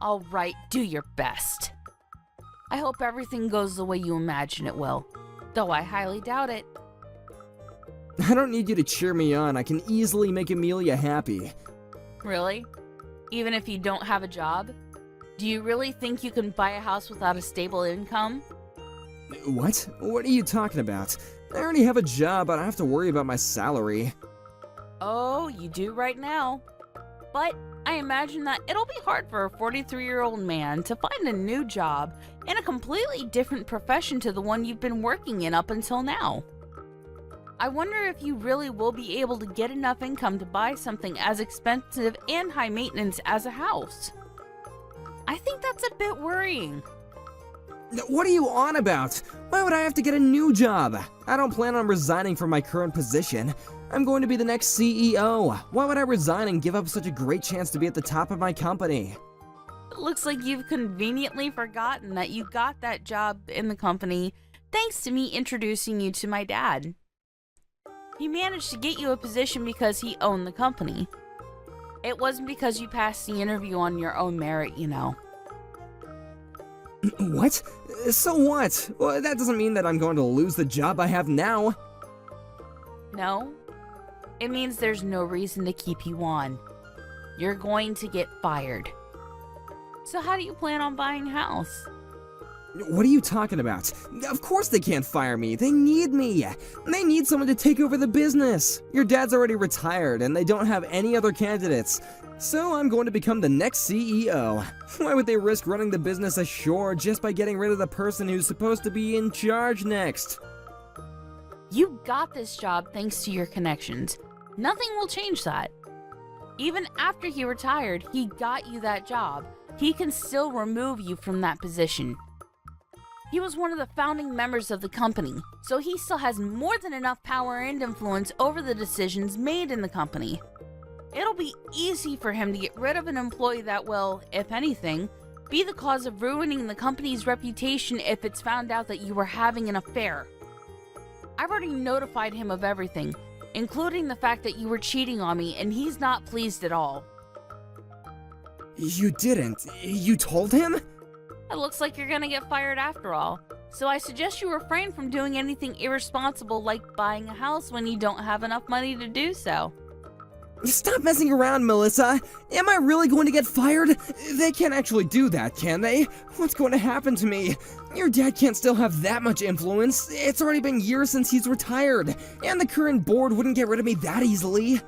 All right, do your best. I hope everything goes the way you imagine it will, though I highly doubt it. I don't need you to cheer me on. I can easily make Amelia happy. Really? Even if you don't have a job? Do you really think you can buy a house without a stable income? What? What are you talking about? I already have a job, but I have to worry about my salary. Oh, you do right now. But I imagine that it'll be hard for a 43-year-old man to find a new job in a completely different profession to the one you've been working in up until now. I wonder if you really will be able to get enough income to buy something as expensive and high maintenance as a house. I think that's a bit worrying. What are you on about? Why would I have to get a new job? I don't plan on resigning from my current position. I'm going to be the next CEO. Why would I resign and give up such a great chance to be at the top of my company? It looks like you've conveniently forgotten that you got that job in the company thanks to me introducing you to my dad. He managed to get you a position because he owned the company. It wasn't because you passed the interview on your own merit, you know. What? So what? Well, that doesn't mean that I'm going to lose the job I have now. No, it means there's no reason to keep you on. You're going to get fired. So how do you plan on buying a house? What are you talking about? Of course they can't fire me. They need me. They need someone to take over the business. Your dad's already retired and they don't have any other candidates. So I'm going to become the next CEO. Why would they risk running the business ashore just by getting rid of the person who's supposed to be in charge next? You got this job thanks to your connections. Nothing will change that. Even after he retired, he got you that job. He can still remove you from that position. He was one of the founding members of the company, so he still has more than enough power and influence over the decisions made in the company. It'll be easy for him to get rid of an employee that will, if anything, be the cause of ruining the company's reputation if it's found out that you were having an affair. I've already notified him of everything, including the fact that you were cheating on me, and he's not pleased at all. You didn't? You told him? It looks like you're gonna get fired after all, so I suggest you refrain from doing anything irresponsible like buying a house when you don't have enough money to do so. Stop messing around, Melissa. Am I really going to get fired? They can't actually do that, can they? What's going to happen to me? Your dad can't still have that much influence. It's already been years since he's retired, and the current board wouldn't get rid of me that easily.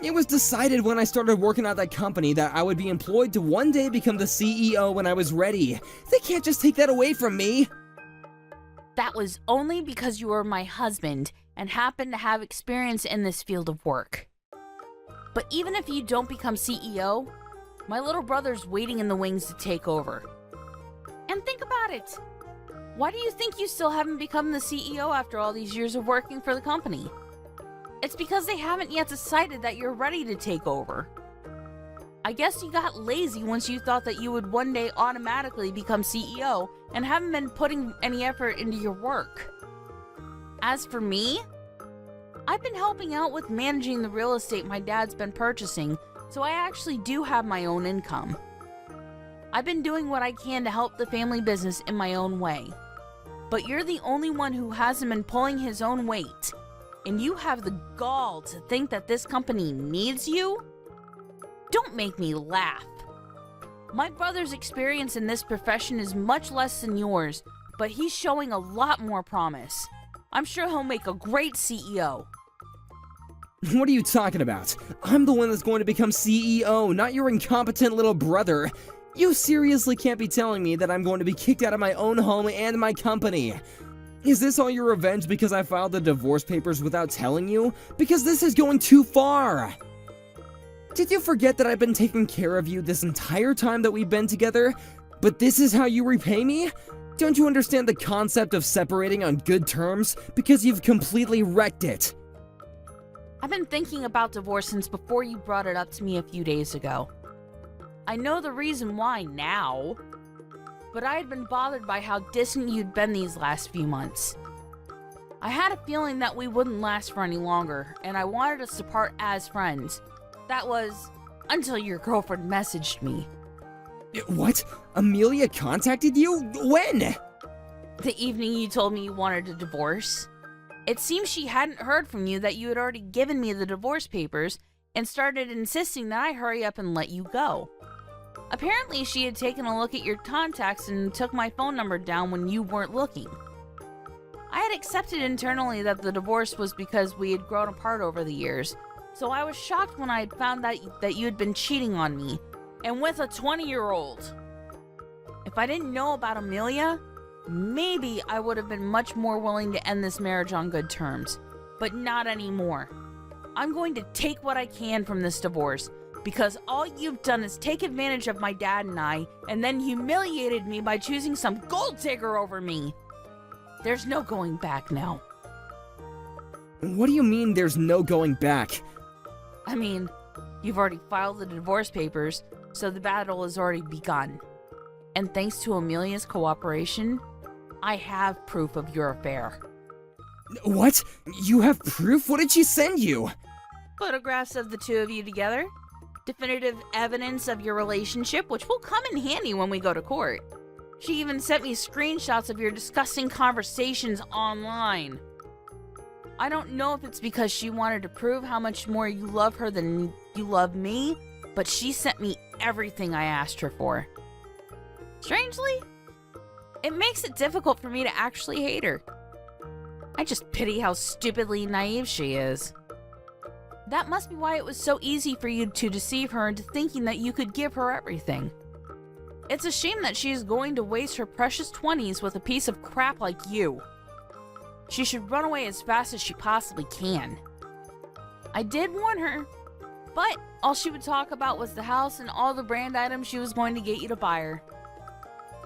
It was decided when I started working at that company that I would be employed to one day become the CEO when I was ready. They can't just take that away from me. That was only because you were my husband and happened to have experience in this field of work. But even if you don't become CEO, my little brother's waiting in the wings to take over. And think about it. Why do you think you still haven't become the CEO after all these years of working for the company? It's because they haven't yet decided that you're ready to take over. I guess you got lazy once you thought that you would one day automatically become CEO and haven't been putting any effort into your work. As for me, I've been helping out with managing the real estate my dad's been purchasing, so I actually do have my own income. I've been doing what I can to help the family business in my own way. But you're the only one who hasn't been pulling his own weight. And you have the gall to think that this company needs you? Don't make me laugh. My brother's experience in this profession is much less than yours, but he's showing a lot more promise. I'm sure he'll make a great CEO. What are you talking about? I'm the one that's going to become CEO, not your incompetent little brother. You seriously can't be telling me that I'm going to be kicked out of my own home and my company. Is this all your revenge because I filed the divorce papers without telling you? Because this is going too far! Did you forget that I've been taking care of you this entire time that we've been together? But this is how you repay me? Don't you understand the concept of separating on good terms? Because you've completely wrecked it. I've been thinking about divorce since before you brought it up to me a few days ago. I know the reason why now. But I had been bothered by how distant you'd been these last few months. I had a feeling that we wouldn't last for any longer, and I wanted us to part as friends. That was until your girlfriend messaged me. What? Amelia contacted you? When? The evening you told me you wanted a divorce. It seems she hadn't heard from you that you had already given me the divorce papers and started insisting that I hurry up and let you go. Apparently, she had taken a look at your contacts and took my phone number down when you weren't looking. I had accepted internally that the divorce was because we had grown apart over the years, so I was shocked when I had found that you had been cheating on me, and with a 20-year-old. If I didn't know about Amelia, maybe I would have been much more willing to end this marriage on good terms, but not anymore. I'm going to take what I can from this divorce, Because all you've done is take advantage of my dad and I, and then humiliated me by choosing some gold digger over me. There's no going back now. What do you mean there's no going back? I mean, you've already filed the divorce papers, so the battle has already begun. And thanks to Amelia's cooperation, I have proof of your affair. What? You have proof? What did she send you? Photographs of the two of you together, definitive evidence of your relationship, which will come in handy when we go to court. She even sent me screenshots of your disgusting conversations online. I don't know if it's because she wanted to prove how much more you love her than you love me, but she sent me everything I asked her for. Strangely, it makes it difficult for me to actually hate her. I just pity how stupidly naive she is. That must be why it was so easy for you to deceive her into thinking that you could give her everything. It's a shame that she is going to waste her precious 20s with a piece of crap like you. She should run away as fast as she possibly can. I did warn her, but all she would talk about was the house and all the brand items she was going to get you to buy her.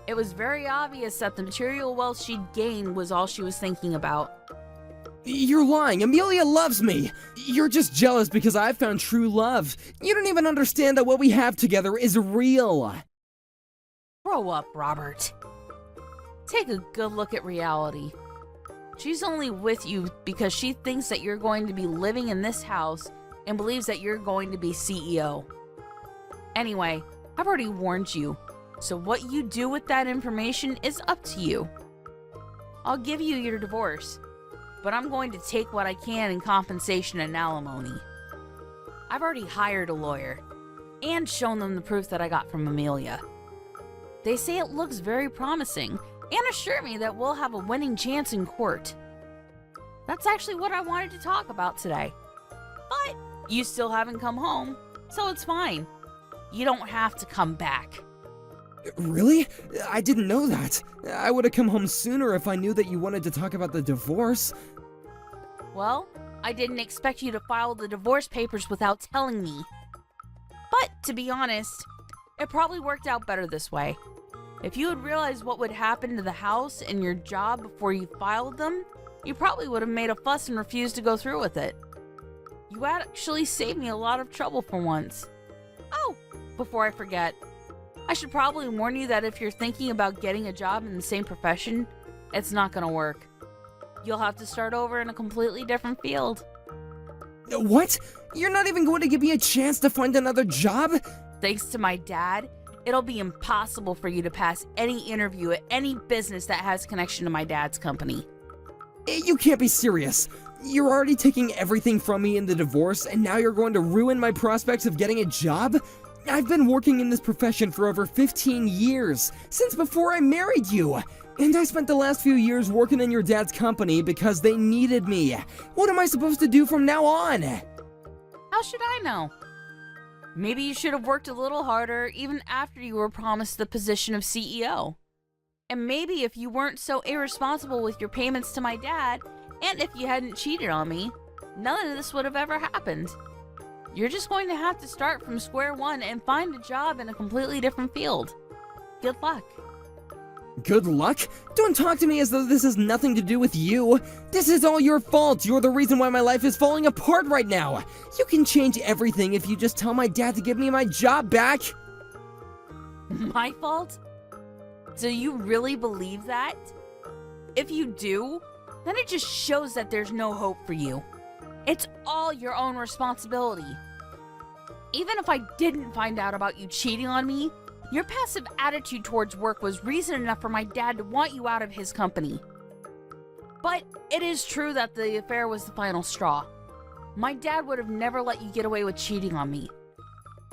It was very obvious that the material wealth she'd gain was all she was thinking about. You're lying. Amelia loves me. You're just jealous because I found true love. You don't even understand that what we have together is real. Grow up, Robert. Take a good look at reality. She's only with you because she thinks that you're going to be living in this house and believes that you're going to be CEO. Anyway, I've already warned you, so what you do with that information is up to you. I'll give you your divorce, but I'm going to take what I can in compensation and alimony. I've already hired a lawyer and shown them the proof that I got from Amelia. They say it looks very promising and assure me that we'll have a winning chance in court. That's actually what I wanted to talk about today. But you still haven't come home, so it's fine. You don't have to come back. Really? I didn't know that. I would have come home sooner if I knew that you wanted to talk about the divorce. Well, I didn't expect you to file the divorce papers without telling me. But to be honest, it probably worked out better this way. If you had realized what would happen to the house and your job before you filed them, you probably would have made a fuss and refused to go through with it. You actually saved me a lot of trouble for once. Oh, before I forget, I should probably warn you that if you're thinking about getting a job in the same profession, it's not gonna work. You'll have to start over in a completely different field. What? You're not even going to give me a chance to find another job? Thanks to my dad, it'll be impossible for you to pass any interview at any business that has connection to my dad's company. You can't be serious. You're already taking everything from me in the divorce, and now you're going to ruin my prospects of getting a job? I've been working in this profession for over 15 years, since before I married you. And I spent the last few years working in your dad's company because they needed me. What am I supposed to do from now on? How should I know? Maybe you should have worked a little harder even after you were promised the position of CEO. And maybe if you weren't so irresponsible with your payments to my dad, and if you hadn't cheated on me, none of this would have ever happened. You're just going to have to start from square one and find a job in a completely different field. Good luck. Good luck? Don't talk to me as though this has nothing to do with you. This is all your fault. You're the reason why my life is falling apart right now. You can change everything if you just tell my dad to give me my job back. My fault? Do you really believe that? If you do, then it just shows that there's no hope for you. It's all your own responsibility. Even if I didn't find out about you cheating on me, your passive attitude towards work was reason enough for my dad to want you out of his company. But it is true that the affair was the final straw. My dad would have never let you get away with cheating on me.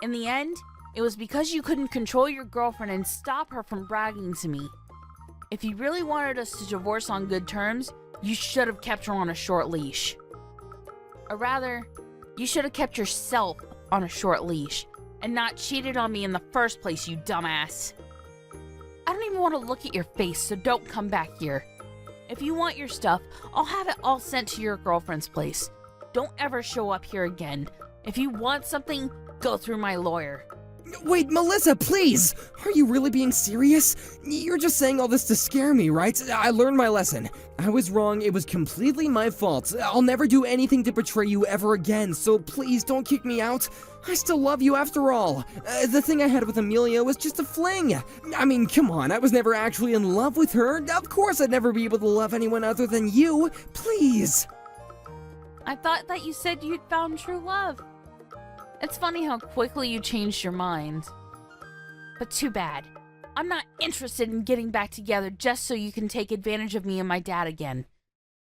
In the end, it was because you couldn't control your girlfriend and stop her from bragging to me. If you really wanted us to divorce on good terms, you should have kept her on a short leash. Or rather, you should have kept yourself on a short leash and not cheated on me in the first place, you dumbass. I don't even want to look at your face, so don't come back here. If you want your stuff, I'll have it all sent to your girlfriend's place. Don't ever show up here again. If you want something, go through my lawyer. Wait, Melissa, please! Are you really being serious? You're just saying all this to scare me, right? I learned my lesson. I was wrong, it was completely my fault. I'll never do anything to betray you ever again, so please don't kick me out. I still love you after all. The thing I had with Amelia was just a fling. I mean, come on, I was never actually in love with her. Of course I'd never be able to love anyone other than you. Please! I thought that you said you'd found true love. It's funny how quickly you changed your mind. But too bad. I'm not interested in getting back together just so you can take advantage of me and my dad again.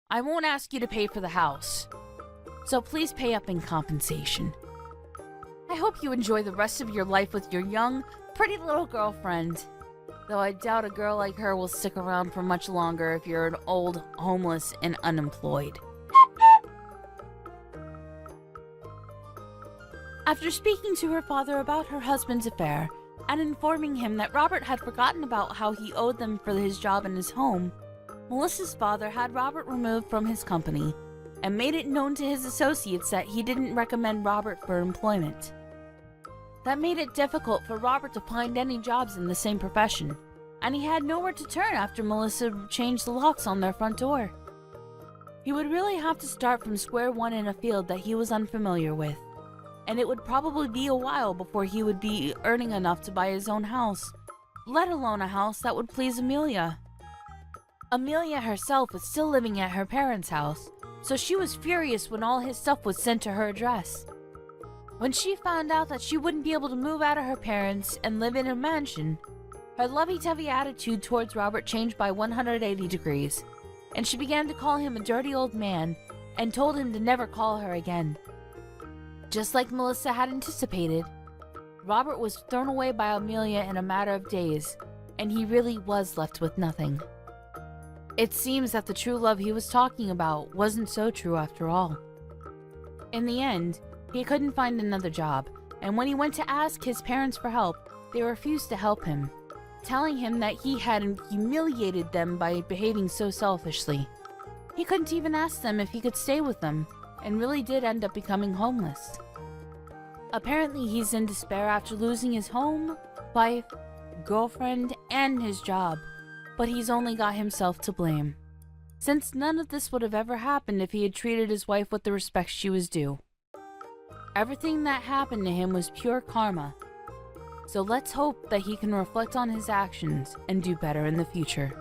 I won't ask you to pay for the house. So please pay up in compensation. I hope you enjoy the rest of your life with your young, pretty little girlfriend. Though I doubt a girl like her will stick around for much longer if you're an old, homeless, and unemployed. After speaking to her father about her husband's affair, and informing him that Robert had forgotten about how he owed them for his job in his home, Melissa's father had Robert removed from his company, and made it known to his associates that he didn't recommend Robert for employment. That made it difficult for Robert to find any jobs in the same profession, and he had nowhere to turn after Melissa changed the locks on their front door. He would really have to start from square one in a field that he was unfamiliar with, and it would probably be a while before he would be earning enough to buy his own house, let alone a house that would please Amelia. Amelia herself was still living at her parents' house, so she was furious when all his stuff was sent to her address. When she found out that she wouldn't be able to move out of her parents and live in a mansion, her lovey-dovey attitude towards Robert changed by 180 degrees, and she began to call him a dirty old man and told him to never call her again. Just like Melissa had anticipated, Robert was thrown away by Amelia in a matter of days, and he really was left with nothing. It seems that the true love he was talking about wasn't so true after all. In the end, he couldn't find another job, and when he went to ask his parents for help, they refused to help him, telling him that he had humiliated them by behaving so selfishly. He couldn't even ask them if he could stay with them, and really did end up becoming homeless. Apparently he's in despair after losing his home, wife, girlfriend, and his job, but he's only got himself to blame, since none of this would have ever happened if he had treated his wife with the respect she was due. Everything that happened to him was pure karma, so let's hope that he can reflect on his actions and do better in the future.